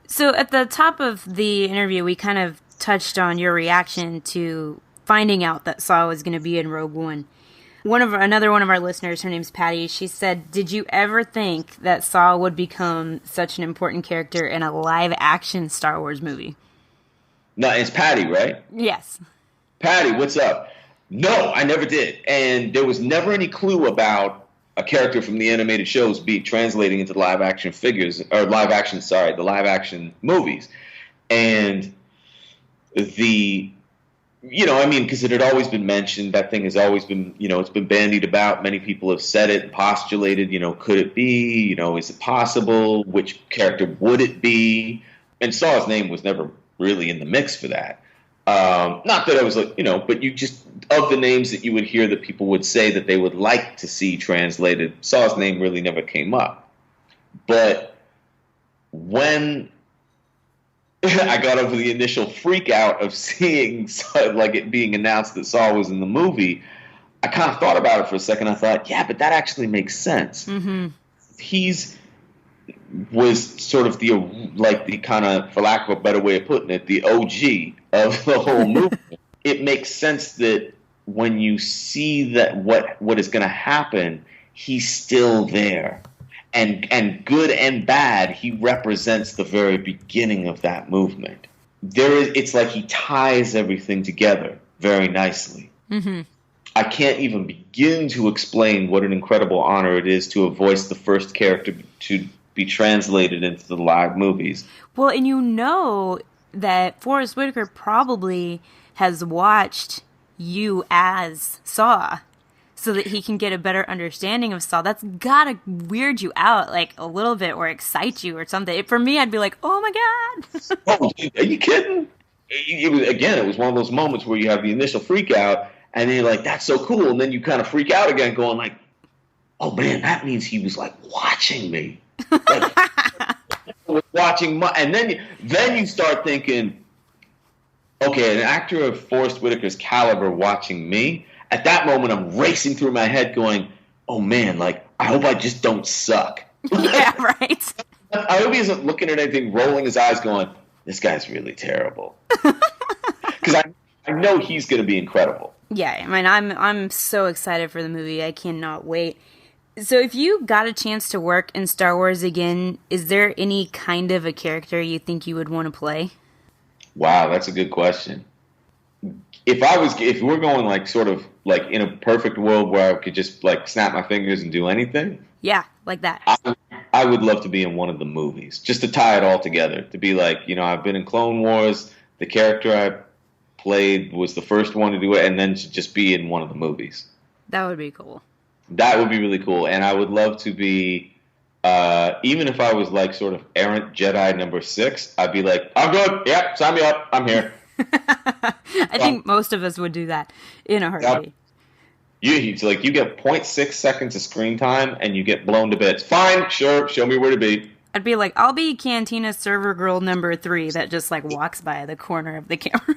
So at the top of the interview, we kind of touched on your reaction to finding out that Saw was going to be in Rogue One. Another one of our listeners, her name's Patty, she said, did you ever think that Saw would become such an important character in a live-action Star Wars movie? No, it's Patty, right? Yes. Patty, what's up? No, I never did. And there was never any clue about a character from the animated shows translating into live-action the live-action movies. And because it had always been mentioned, that thing has always been, it's been bandied about. Many people have said it and postulated, could it be, is it possible? Which character would it be? And Saw's name was never really in the mix for that. Not that I was like, but you just, of the names that you would hear that people would say that they would like to see translated, Saw's name really never came up. But when I got over the initial freak out of seeing, like, it being announced that Saw was in the movie, I kind of thought about it for a second. I thought, yeah, but that actually makes sense. Mm-hmm. Was sort of the kind of, for lack of a better way of putting it, the OG of the whole movie. It makes sense that when you see that what is going to happen, he's still there. And good and bad, he represents the very beginning of that movement. It's like he ties everything together very nicely. Mm-hmm. I can't even begin to explain what an incredible honor it is to have voiced the first character to be translated into the live movies. Well, and you know that Forrest Whitaker probably has watched you as Saw so that he can get a better understanding of Saw. That's gotta weird you out, like, a little bit, or excite you or something. For me, I'd be like, oh my God. Oh, are you kidding? It was one of those moments where you have the initial freak out, and then you're like, that's so cool. And then you kind of freak out again, going like, oh man, that means he was like watching me. Like, watching and then you start thinking, okay, an actor of Forrest Whitaker's caliber watching me. At that moment, I'm racing through my head going, oh man, like, I hope I just don't suck. Yeah, right. I hope he isn't looking at anything, rolling his eyes going, this guy's really terrible. Because I know he's going to be incredible. Yeah, I mean, I'm so excited for the movie. I cannot wait. So if you got a chance to work in Star Wars again, is there any kind of a character you think you would want to play? Wow, that's a good question. If we're going like sort of like in a perfect world where I could just like snap my fingers and do anything. Yeah, like that. I would love to be in one of the movies, just to tie it all together. To be like, I've been in Clone Wars. The character I played was the first one to do it, and then to just be in one of the movies. That would be cool. That would be really cool, and I would love to be. Even if I was like sort of errant Jedi number 6, I'd be like, I'm good. Yep, sign me up. I'm here. I think most of us would do that in a heartbeat. You get 0.6 seconds of screen time and you get blown to bits. Fine, sure, show me where to be. I'd be like, I'll be Cantina server girl number 3 that just like walks by the corner of the camera.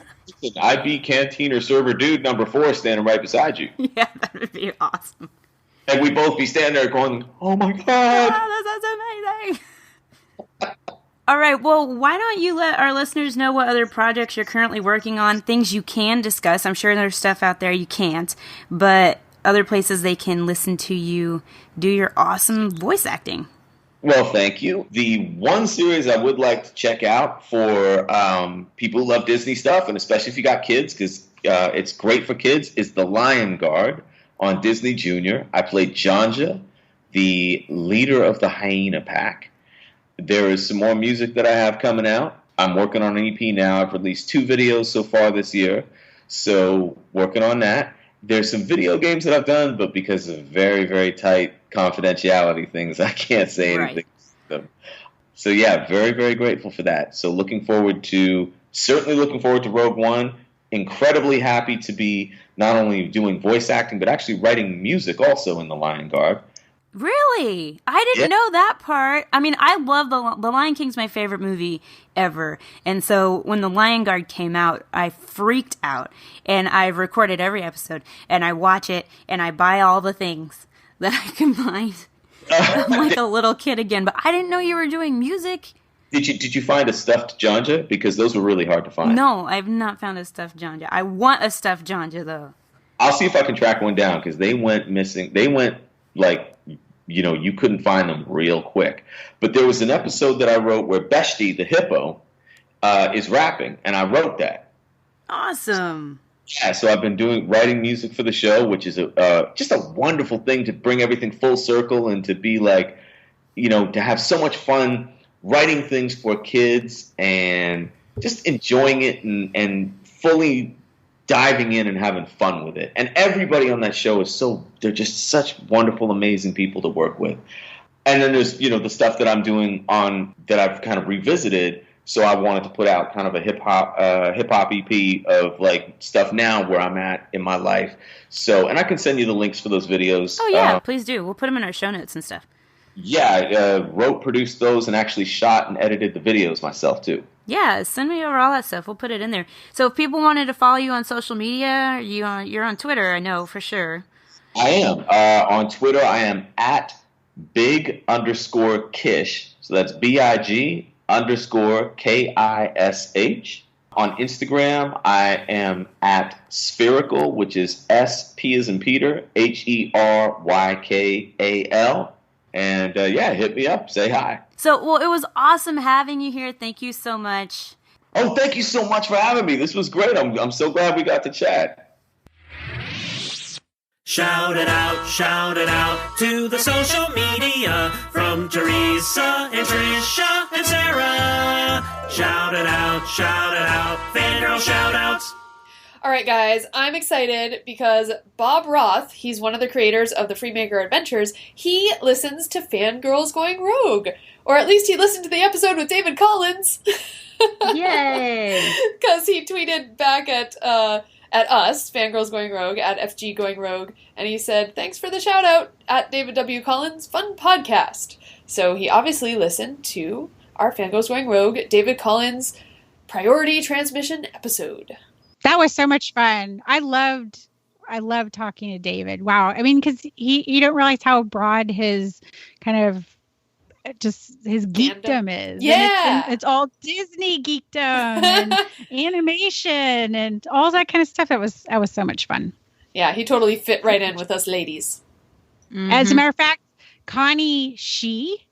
I'd be Cantina server dude number 4 standing right beside you. Yeah, that would be awesome. And we'd both be standing there going, oh my God. Oh, that sounds amazing. All right, well, why don't you let our listeners know what other projects you're currently working on, things you can discuss. I'm sure there's stuff out there you can't, but other places they can listen to you do your awesome voice acting. Well, thank you. The one series I would like to check out for people who love Disney stuff, and especially if you got kids, because it's great for kids, is The Lion Guard on Disney Junior. I played Janja, the leader of the hyena pack. There is some more music that I have coming out. I'm working on an EP now. I've released 2 videos so far this year, so working on that. There's some video games that I've done, but because of very, very tight confidentiality things, I can't say anything. Right. So yeah, very, very grateful for that. So certainly looking forward to Rogue One. Incredibly happy to be not only doing voice acting, but actually writing music also in The Lion Guard. Really? I didn't know that part. I mean, I love The Lion King's my favorite movie ever. And so when The Lion Guard came out, I freaked out. And I've recorded every episode. And I watch it. And I buy all the things that I can find. I'm like a little kid again. But I didn't know you were doing music. Did you find a stuffed Janja? Because those were really hard to find. No, I've not found a stuffed Janja. I want a stuffed Janja, though. I'll see if I can track one down. Because they went missing. They went like... you couldn't find them real quick. But there was an episode that I wrote where Beshti, the hippo, is rapping, and I wrote that. Awesome. Yeah, so I've been writing music for the show, which is just a wonderful thing to bring everything full circle and to be like, to have so much fun writing things for kids and just enjoying it and fully diving in and having fun with it. And everybody on that show they're just such wonderful, amazing people to work with. And then there's, the stuff that I'm doing that I've kind of revisited, So I wanted to put out kind of a hip hop EP of like stuff now where I'm at in my life. So, and I can send you the links for those videos. Oh yeah, please do. We'll put them in our show notes and stuff. Yeah, I wrote, produced those, and actually shot and edited the videos myself too. Yeah, send me over all that stuff. We'll put it in there. So if people wanted to follow you on social media, you're on Twitter, I know for sure. I am. On Twitter, I am at big_Kish. So that's BIG_KISH. On Instagram, I am at Spherical, which is SP as in Peter, HERYKAL. And hit me up. Say hi. So, well, it was awesome having you here. Thank you so much. Oh, thank you so much for having me. This was great. I'm so glad we got to chat. Shout it out to the social media from Teresa and Trisha and Sarah. Shout it out, fangirl shout outs. All right, guys, I'm excited because Bob Roth, he's one of the creators of the Freemaker Adventures, he listens to Fangirls Going Rogue. Or at least he listened to the episode with David Collins. Yay! Because he tweeted back at us, Fangirls Going Rogue, at FG Going Rogue, and he said, thanks for the shout out at David W. Collins, fun podcast. So he obviously listened to our Fangirls Going Rogue, David Collins priority transmission episode. That was so much fun. I loved talking to David. Wow. I mean, because you don't realize how broad his kind of just his geekdom is. Yeah. And it's all Disney geekdom and animation and all that kind of stuff. That was so much fun. Yeah, he totally fit right in with us ladies. Mm-hmm. As a matter of fact, Connie, she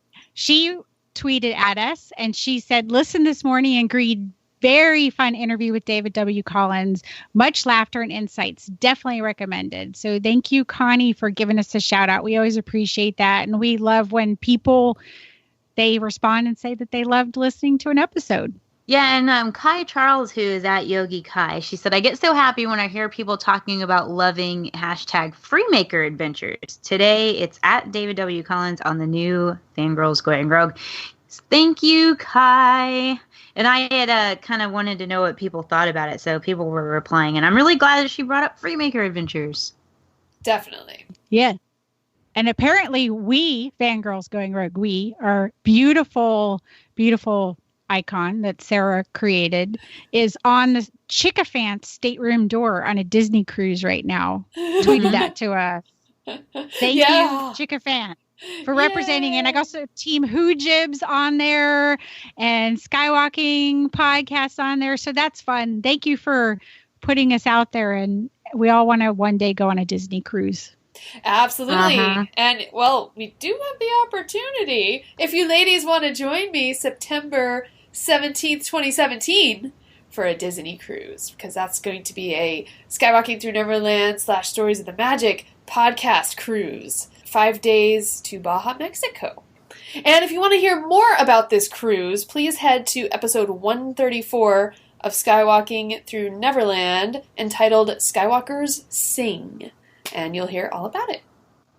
tweeted at us and she said, listen this morning and agreed. Very fun interview with David W. Collins. Much laughter and insights. Definitely recommended. So thank you, Connie, for giving us a shout out. We always appreciate that. And we love when people, they respond and say that they loved listening to an episode. Yeah, and Kai Charles, who is at Yogi Kai, she said, I get so happy when I hear people talking about loving #Freemaker Adventures. Today, it's at David W. Collins on the new Fangirls Going Rogue. Thank you, Kai. And I had kind of wanted to know what people thought about it, so people were replying. And I'm really glad that she brought up Freemaker Adventures. Definitely. Yeah. And apparently we, Fangirls Going Rogue, we, our beautiful, beautiful icon that Sarah created, is on the Chickafant stateroom door on a Disney cruise right now. Tweeted that to us. Thank you, Chickafant, for representing. And I got also Team Hoojibs on there and Skywalking podcast on there. So that's fun. Thank you for putting us out there. And we all want to one day go on a Disney cruise. Absolutely. And, well, we do have the opportunity. If you ladies want to join me September 17th, 2017 for a Disney cruise, because that's going to be a Skywalking Through Neverland / Stories of the Magic podcast cruise. 5 days to Baja, Mexico. And if you want to hear more about this cruise, please head to episode 134 of Skywalking Through Neverland, entitled Skywalkers Sing. And you'll hear all about it.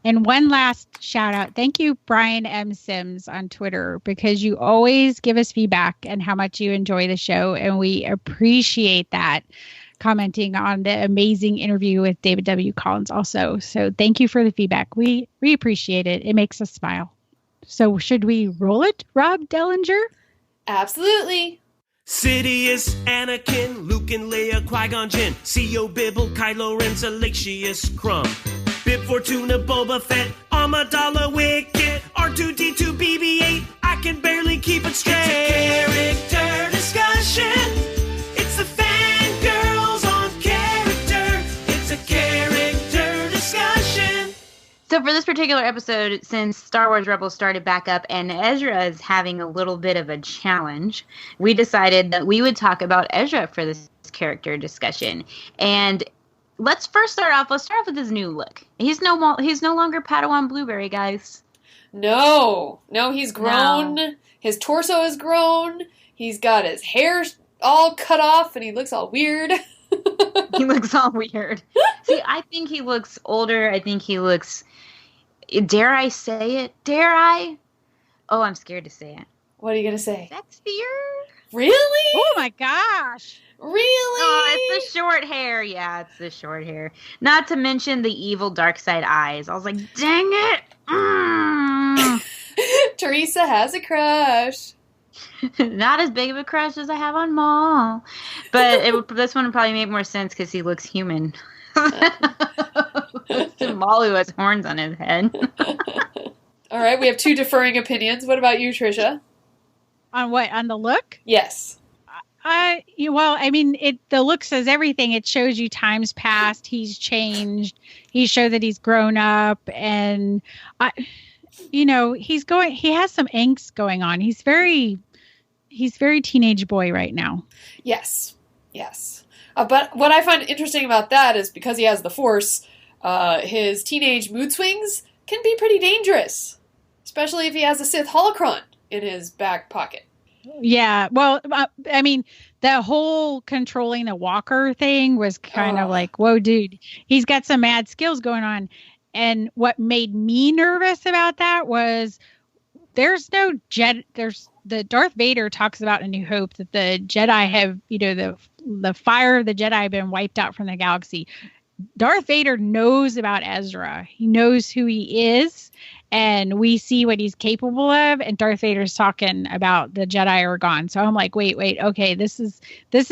And one last shout out. Thank you, Brian M. Sims on Twitter, because you always give us feedback and how much you enjoy the show. And we appreciate that. Commenting on the amazing interview with David W. Collins also. So thank you for the feedback. We appreciate it. It makes us smile. So should we roll it, Rob Dellinger? Absolutely. Sidious, Anakin, Luke and Leia, Qui-Gon Jinn, C.O. Bibble, Kylo Ren, Salacious Crumb, Bib Fortuna, Boba Fett, Amidala, Wicket, R2-D2, BB-8, I can barely keep it straight. It's a character discussion. It's the Fangirls on Character. It's a character discussion. So for this particular episode, since Star Wars Rebels started back up and Ezra is having a little bit of a challenge, we decided that we would talk about Ezra for this character discussion. And let's start off with his new look. He's no longer Padawan Blueberry, guys. No, he's grown. No. His torso is grown. He's got his hair all cut off and he looks all weird. He looks all weird. See, I think he looks older. I think he looks... Dare I say it? Dare I? Oh, I'm scared to say it. What are you gonna say? Sexier? Really? Oh my gosh. Really? Oh, it's the short hair. Yeah, it's the short hair. Not to mention the evil dark side eyes. I was like, dang it. Teresa has a crush. Not as big of a crush as I have on Maul. But this one would probably make more sense because he looks human. To Maul, who has horns on his head. All right, we have two differing opinions. What about you, Trisha? On what? On the look? Yes. The look says everything. It shows you times past. He's changed. He showed that he's grown up, and he has some angst going on. He's very teenage boy right now. Yes. But what I find interesting about that is because he has the Force, his teenage mood swings can be pretty dangerous, especially if he has a Sith holocron in his back pocket. Yeah, well, the whole controlling the walker thing was kind of like, whoa, dude, he's got some mad skills going on. And what made me nervous about that was there's no the Darth Vader talks about in New Hope that the Jedi have, the fire of the Jedi have been wiped out from the galaxy. Darth Vader knows about Ezra. He knows who he is. And we see what he's capable of, and Darth Vader's talking about the Jedi are gone. So I'm like, wait, okay, this is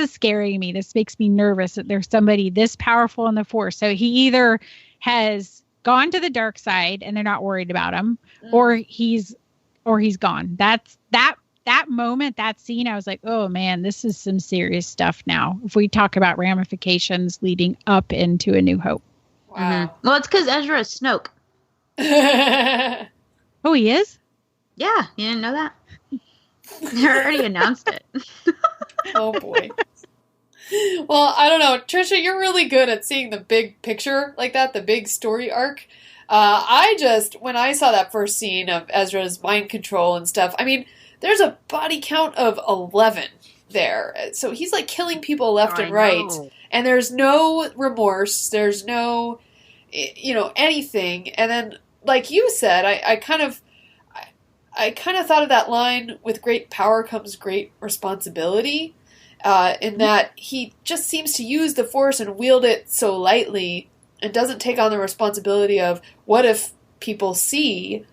scaring me. This makes me nervous that there's somebody this powerful in the Force. So he either has gone to the dark side and they're not worried about him, or he's gone. That's that moment, that scene. I was like, oh man, this is some serious stuff now. If we talk about ramifications leading up into A New Hope. Wow. Mm-hmm. Well, it's because Ezra is Snoke. Oh, he is? Yeah, you didn't know that? They already announced it. Oh boy. Well, I don't know. Trisha, you're really good at seeing the big picture like that, the big story arc. When I saw that first scene of Ezra's mind control and stuff, there's a body count of 11 there. So he's like killing people left and right. And there's no remorse. There's no, anything. And then, like you said, I kind of thought of that line, with great power comes great responsibility, in that he just seems to use the Force and wield it so lightly and doesn't take on the responsibility of what if people see,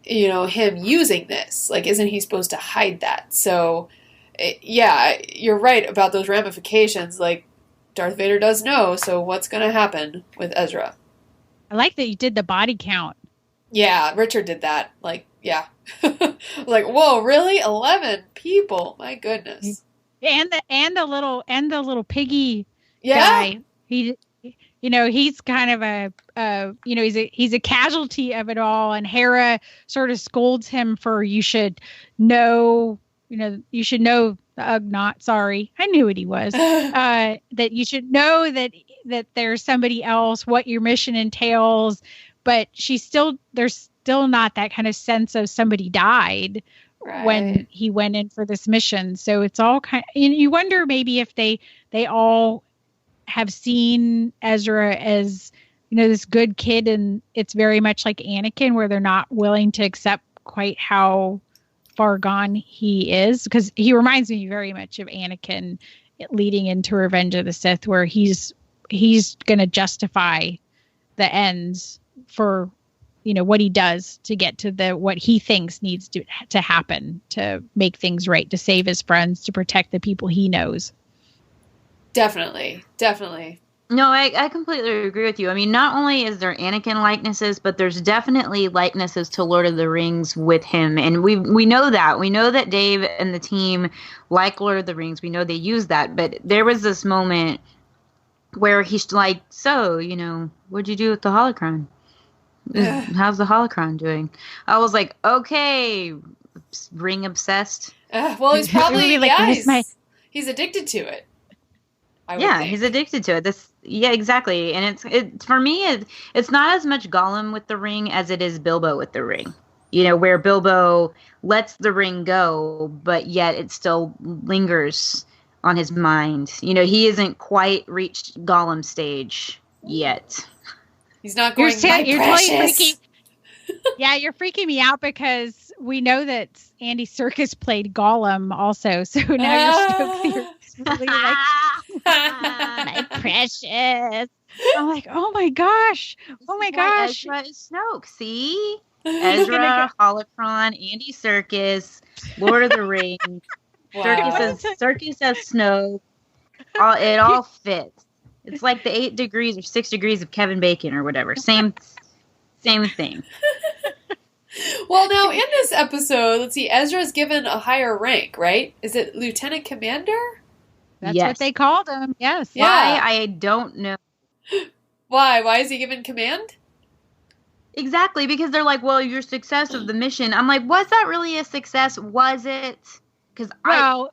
him using this? Like, isn't he supposed to hide that? So, yeah, you're right about those ramifications. Like, Darth Vader does know, so what's going to happen with Ezra? I like that you did the body count. Yeah, Richard did that. Like, yeah. Like, whoa, really? 11 people. My goodness. And the little piggy guy. He's kind of he's a casualty of it all, and Hera sort of scolds him for you should know the Ugnaught. Sorry, I knew what he was. That you should know that there's somebody else, what your mission entails, but there's still not that kind of sense of somebody died when he went in for this mission. So it's all kind of, you wonder maybe if they all have seen Ezra as, this good kid, and it's very much like Anakin, where they're not willing to accept quite how far gone he is, because he reminds me very much of Anakin leading into Revenge of the Sith, where he's going to justify the ends for what he does to get to what he thinks needs to happen to make things right, to save his friends, to protect the people he knows. Definitely. No, I completely agree with you. Not only is there Anakin likenesses, but there's definitely likenesses to Lord of the Rings with him. And we know that. We know that Dave and the team like Lord of the Rings. We know they use that. But there was this moment where he's like, so, what'd you do with the holocron? How's the holocron doing? I was like, okay, ring obsessed. Well, he's probably, he's addicted to it. He's addicted to it. Yeah, exactly. And it's for me, it's not as much Gollum with the ring as it is Bilbo with the ring. Where Bilbo lets the ring go, but yet it still lingers on his mind. He isn't quite reached Gollum stage yet. He's not going, you're totally freaking. Yeah, you're freaking me out, because we know that Andy Serkis played Gollum also. So now your Snoke theory is really like, my precious. I'm like, oh my gosh. Oh my gosh. Ezra is Snoke. See? Ezra, Holocron, Andy Serkis, Lord of the Rings. Wow. Serkis as Snoke. It all fits. It's like the 8 degrees or 6 degrees of Kevin Bacon or whatever. Same thing. Well, now in this episode, let's see, Ezra's given a higher rank, right? Is it Lieutenant Commander? That's what they called him. Yes. Yeah. Why? I don't know. Why? Why is he given command? Exactly, because they're like, well, your success of the mission. I'm like, was that really a success? Was it? Because I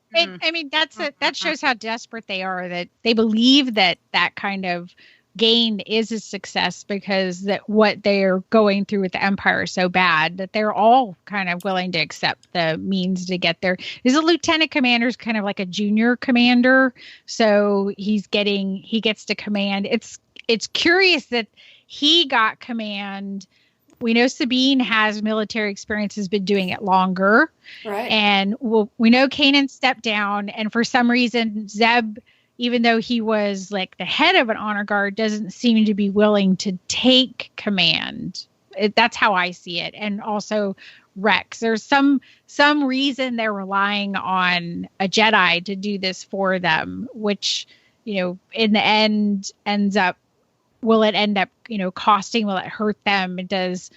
mean, that shows how desperate they are, that they believe that kind of gain is a success, because that what they're going through with the Empire is so bad that they're all kind of willing to accept the means to get there. He's a lieutenant commander, is kind of like a junior commander, so he gets to command. It's curious that he got command. We know Sabine has military experience, has been doing it longer. Right. And we know Kanan stepped down. And for some reason, Zeb, even though he was like the head of an honor guard, doesn't seem to be willing to take command. That's how I see it. And also Rex. There's some reason they're relying on a Jedi to do this for them, which, in the end will it end up, costing? Will it hurt them? Does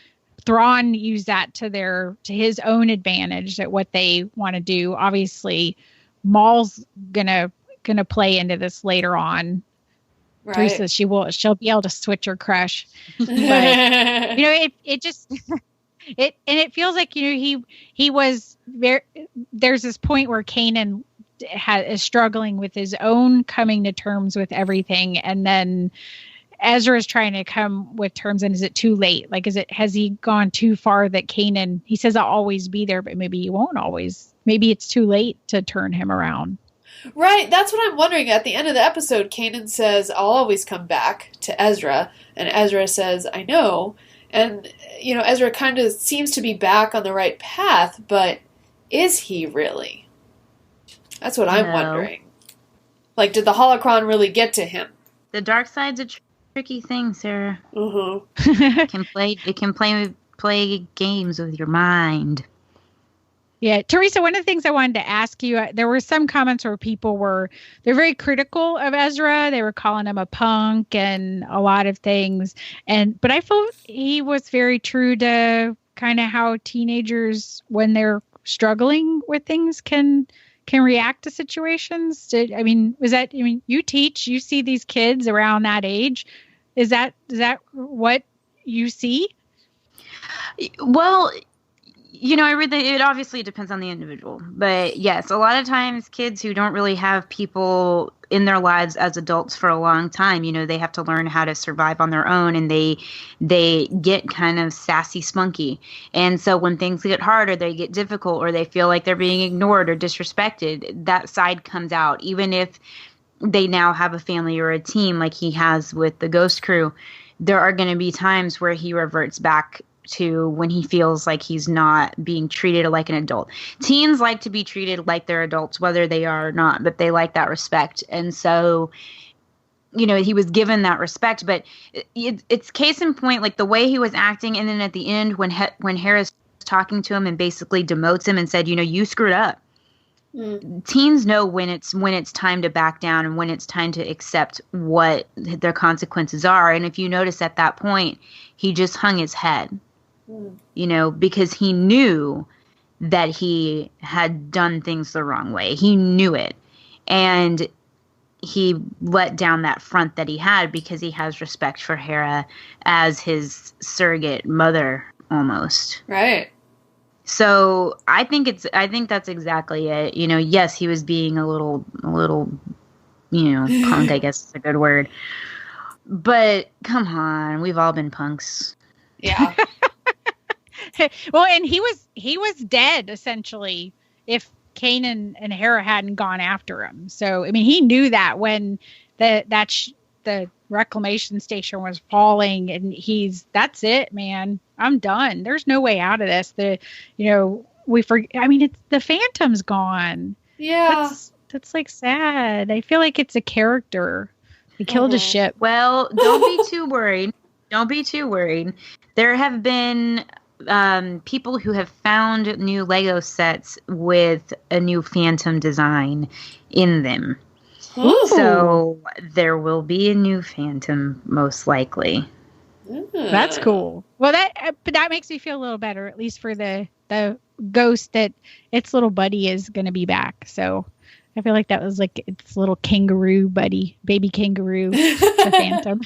Thrawn use that to his own advantage, that what they want to do? Obviously, Maul's gonna play into this later on. Right. Teresa, she'll be able to switch her crush. But it just it feels like he was very. There's this point where Kanan is struggling with his own coming to terms with everything, and then Ezra is trying to come with terms. And is it too late? Like, has he gone too far that Kanan, he says, I'll always be there, but maybe he won't always. Maybe it's too late to turn him around. Right. That's what I'm wondering. At the end of the episode, Kanan says, I'll always come back to Ezra. And Ezra says, I know. And, Ezra kind of seems to be back on the right path, but is he really? That's what I'm wondering. Like, did the holocron really get to him? The dark side's a tricky thing, Sarah. Mm-hmm. It can play games with your mind. Yeah, Teresa, one of the things I wanted to ask you, there were some comments where they're very critical of Ezra. They were calling him a punk and a lot of things. But I felt he was very true to kind of how teenagers, when they're struggling with things, can react to situations. You teach, you see these kids around that age. Is that what you see? Well, I read that it obviously depends on the individual. But yes, a lot of times kids who don't really have people in their lives as adults for a long time, they have to learn how to survive on their own, and they get kind of sassy, spunky. And so when things get hard or they get difficult or they feel like they're being ignored or disrespected, that side comes out. Even if they now have a family or a team like he has with the Ghost Crew, there are going to be times where he reverts back to when he feels like he's not being treated like an adult. Teens like to be treated like they're adults, whether they are or not, but they like that respect. And so, he was given that respect, but it's case in point, like the way he was acting. And then at the end, when Hera's talking to him and basically demotes him and said, you screwed up. Teens know when it's time to back down and when it's time to accept what their consequences are. And if you notice at that point, he just hung his head, because he knew that he had done things the wrong way. He knew it. And he let down that front that he had because he has respect for Hera as his surrogate mother almost. Right. So I think that's exactly it. Yes, he was being a little, punk, I guess is a good word. But come on, we've all been punks. Yeah. Well, and he was dead essentially if Kanan and Hera hadn't gone after him. So he knew that when the reclamation station was falling, and that's it, man. I'm done. There's no way out of this. It's the Phantom's gone. Yeah. That's like sad. I feel like it's a character. They killed a ship. Well, don't be too worried. Don't be too worried. There have been people who have found new Lego sets with a new Phantom design in them. Ooh. So there will be a new Phantom, most likely. That's cool. Well, that makes me feel a little better, at least for the ghost that its little buddy is going to be back. So I feel like that was like its little kangaroo buddy, baby kangaroo, the Phantom.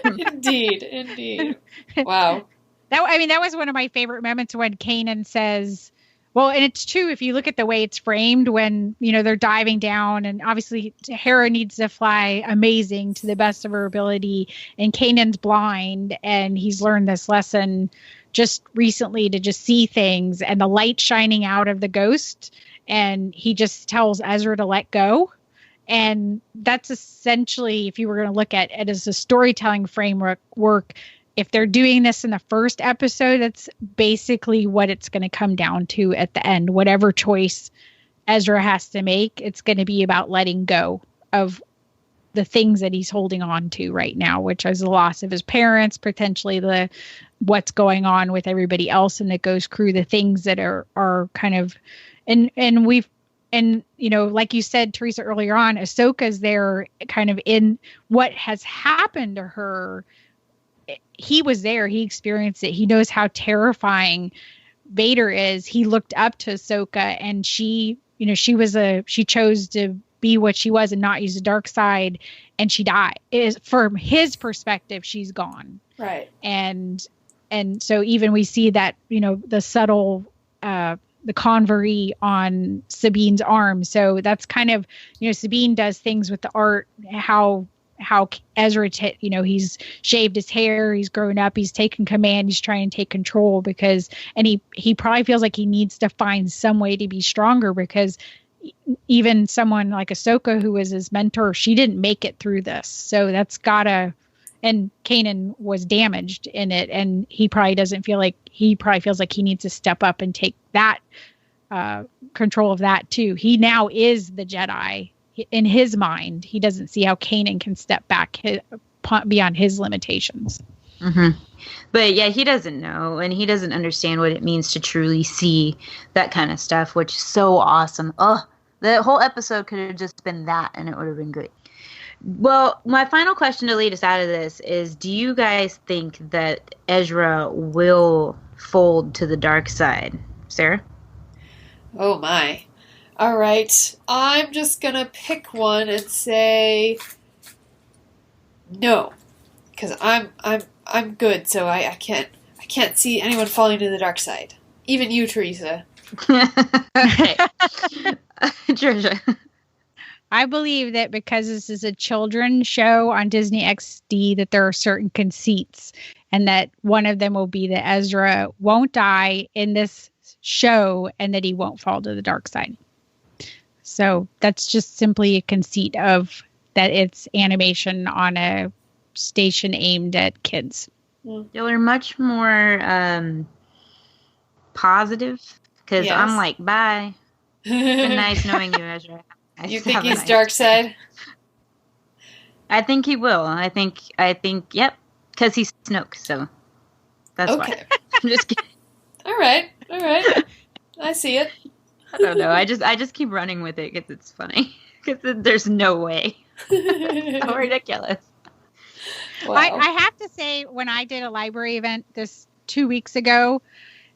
Indeed. Wow. That was one of my favorite moments when Kanan says, well, and it's true if you look at the way it's framed when, they're diving down, and obviously Hera needs to fly amazing to the best of her ability, and Kanan's blind, and he's learned this lesson just recently to just see things, and the light shining out of the ghost, and he just tells Ezra to let go. And that's essentially, if you were going to look at it as a storytelling framework, if they're doing this in the first episode, that's basically what it's going to come down to at the end. Whatever choice Ezra has to make, it's going to be about letting go of the things that he's holding on to right now, which is the loss of his parents, potentially what's going on with everybody else in the Ghost crew, the things that are kind of, and like you said, Teresa, earlier on, Ahsoka's there kind of in what has happened to her. He was there. He experienced it. He knows how terrifying Vader is. He looked up to Ahsoka, and she chose to be what she was and not use the dark side, and she died. From his perspective, she's gone. Right. And so even we see that, the subtle, the convery on Sabine's arm. So that's kind of, Sabine does things with the art, how Ezra, he's shaved his hair, he's grown up, he's taken command, he's trying to take control and he probably feels like he needs to find some way to be stronger, because even someone like Ahsoka, who was his mentor, she didn't make it through this. So that's and Kanan was damaged in it, and he probably feels like he needs to step up and take that control of that too. He now is the Jedi. In his mind, he doesn't see how Kanan can step back beyond his limitations. Mm-hmm. But yeah, he doesn't know, and he doesn't understand what it means to truly see that kind of stuff, which is so awesome. Oh, the whole episode could have just been that, and it would have been great. Well, my final question to lead us out of this is, do you guys think that Ezra will fold to the dark side? Sarah? Oh my. All right, I'm just gonna pick one and say no, because I'm good, so I can't see anyone falling to the dark side. Even you, Teresa. Okay, Trisha. I believe that because this is a children's show on Disney XD, that there are certain conceits, and that one of them will be that Ezra won't die in this show, and that he won't fall to the dark side. So that's just simply a conceit of that it's animation on a station aimed at kids. You're much more positive, because yes. I'm like, bye. Been nice knowing you, Ezra. You think he's dark side? I think he will. I think, yep, because he's Snoke, so that's why. I'm just kidding. All right. I see it. I don't know. I just keep running with it because it's funny. Because there's no way. So ridiculous. Wow. I have to say, when I did a library event this 2 weeks ago,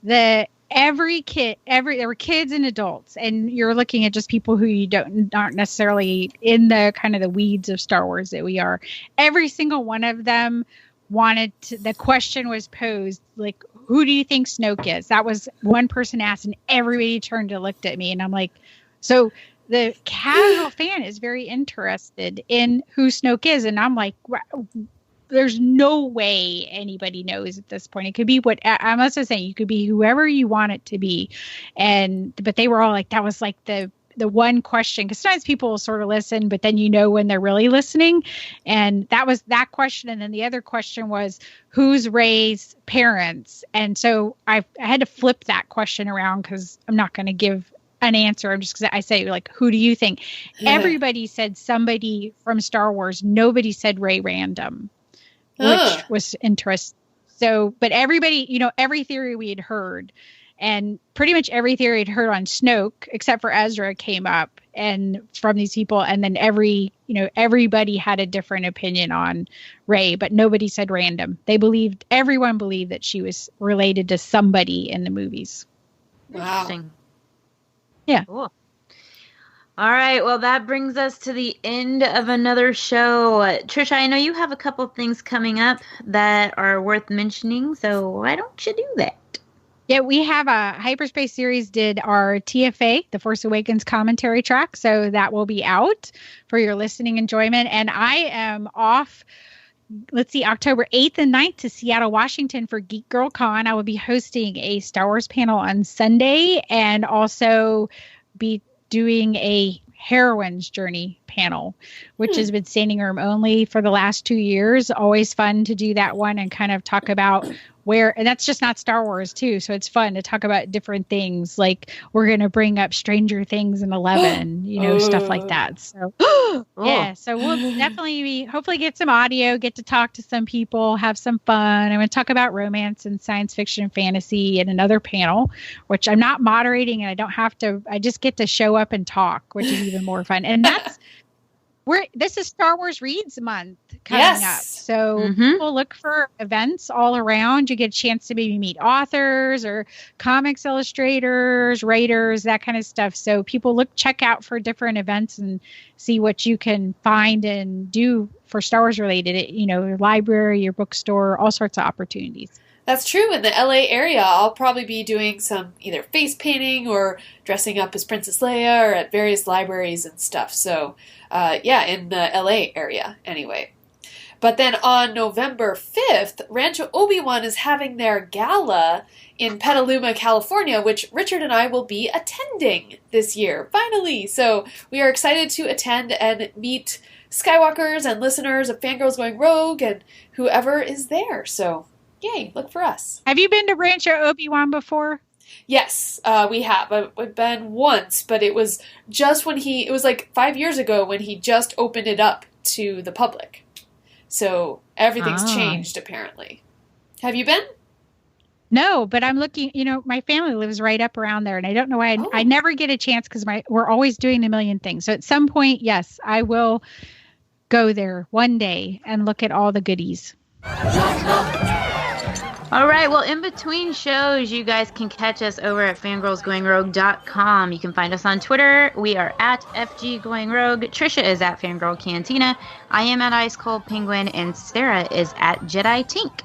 there were kids and adults, and you're looking at just people who aren't necessarily in the kind of the weeds of Star Wars that we are. Every single one of them the question was posed, like, who do you think Snoke is? That was one person asked, and everybody turned and looked at me, and I'm like, so the casual fan is very interested in who Snoke is, and I'm like, there's no way anybody knows at this point. It could be what I'm also saying. You could be whoever you want it to be, but they were all like, that was like the the one question, because sometimes people will sort of listen, but then when they're really listening. And that was that question. And then the other question was, who's Rey's parents? And so I had to flip that question around because I'm not going to give an answer. I'm just, I say, like, who do you think? Yeah. Everybody said somebody from Star Wars. Nobody said Rey Random, which was interesting. So, but everybody, every theory we had heard, and pretty much every theory I'd heard on Snoke, except for Ezra, came up and from these people. And then everybody had a different opinion on Rey, but nobody said Random. Everyone believed that she was related to somebody in the movies. Wow. Interesting. Yeah. Cool. All right. Well, that brings us to the end of another show. Trisha, I know you have a couple things coming up that are worth mentioning, so why don't you do that? Yeah, we have a Hyperspace Series did our TFA, The Force Awakens commentary track, so that will be out for your listening enjoyment. And I am off, October 8th and 9th to Seattle, Washington for Geek Girl Con. I will be hosting a Star Wars panel on Sunday and also be doing a Heroine's Journey panel, which has been standing room only for the last 2 years. Always fun to do that one and kind of talk about and that's just not Star Wars too. So it's fun to talk about different things. Like we're going to bring up Stranger Things in 11, stuff like that. So yeah, so we'll definitely hopefully get some audio, get to talk to some people, have some fun. I'm going to talk about romance and science fiction and fantasy in another panel, which I'm not moderating and I don't have to, I just get to show up and talk, which is even more fun. And that's, this is Star Wars Reads Month coming up. So people look for events all around. You get a chance to maybe meet authors or comics illustrators, writers, that kind of stuff. So people check out for different events and see what you can find and do for Star Wars related, your library, your bookstore, all sorts of opportunities. That's true. In the LA area, I'll probably be doing some either face painting or dressing up as Princess Leia or at various libraries and stuff. So, in the LA area anyway. But then on November 5th, Rancho Obi-Wan is having their gala in Petaluma, California, which Richard and I will be attending this year, finally. So we are excited to attend and meet Skywalkers and listeners of Fangirls Going Rogue and whoever is there. So yay, look for us. Have you been to Rancho Obi-Wan before? Yes, we have. I've been once, but it was just it was like 5 years ago when he just opened it up to the public. So everything's changed, apparently. Have you been? No, but I'm looking, my family lives right up around there, and I don't know why I never get a chance because we're always doing a million things. So at some point, yes, I will go there one day and look at all the goodies. All right. Well, in between shows, you guys can catch us over at fangirlsgoingrogue.com. You can find us on Twitter. We are at FGGoingRogue. Trisha is at Fangirl Cantina. I am at Ice Cold Penguin, and Sarah is at Jedi Tink.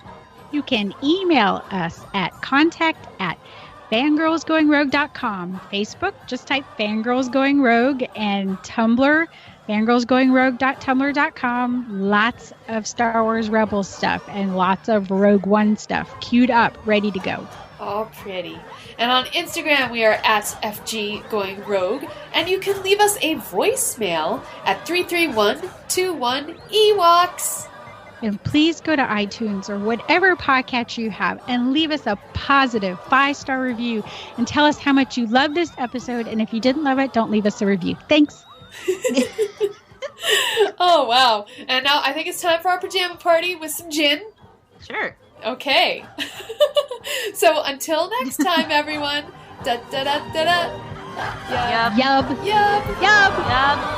You can email us at contact@fangirlsgoingrogue.com. Facebook, just type Fangirls Going Rogue, and Tumblr, fangirlsgoingrogue.tumblr.com. Lots of Star Wars Rebels stuff and lots of Rogue One stuff queued up, ready to go. All pretty. And on Instagram, we are at FG Going Rogue, and you can leave us a voicemail at 331-21-EWOKS. And please go to iTunes or whatever podcast you have and leave us a positive 5-star review and tell us how much you love this episode. And if you didn't love it, don't leave us a review. Thanks. Oh, wow. And now I think it's time for our pajama party with some gin. Sure. Okay. So until next time, everyone. Da da da da da. Yub. Yub. Yub. Yub.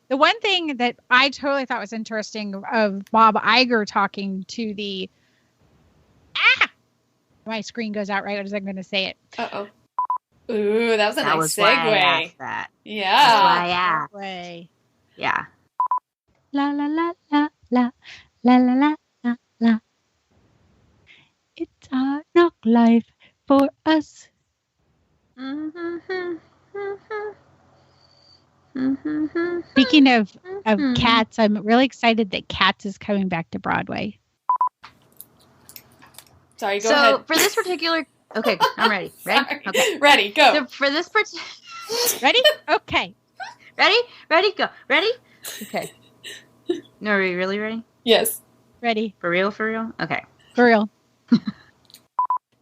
The one thing that I totally thought was interesting of Bob Iger talking to my screen goes out right as I'm going to say it. Uh-oh. Ooh, that was a nice segue. Why I asked that. Yeah. That's why I asked. Yeah. La la la la la la la la la la. It's a knock life for us. Speaking of Cats, I'm really excited that Cats is coming back to Broadway. Sorry, go ahead. So for this particular, okay, I'm ready. Ready? Okay. Ready, go. So for this particular, ready? Okay. Ready? Go. Ready? Okay. No, are you really ready? Yes. Ready. For real? Okay. For real.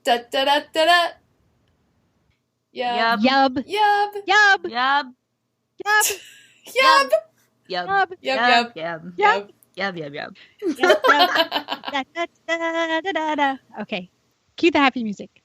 Da da da da da. Yub. Yub. Yub. Yub. Yub. Yub. Yub. Yub. Yub. Yub. Yub. Yub. Yub. Da, da, da, da, da, da. Okay. Cue the happy music.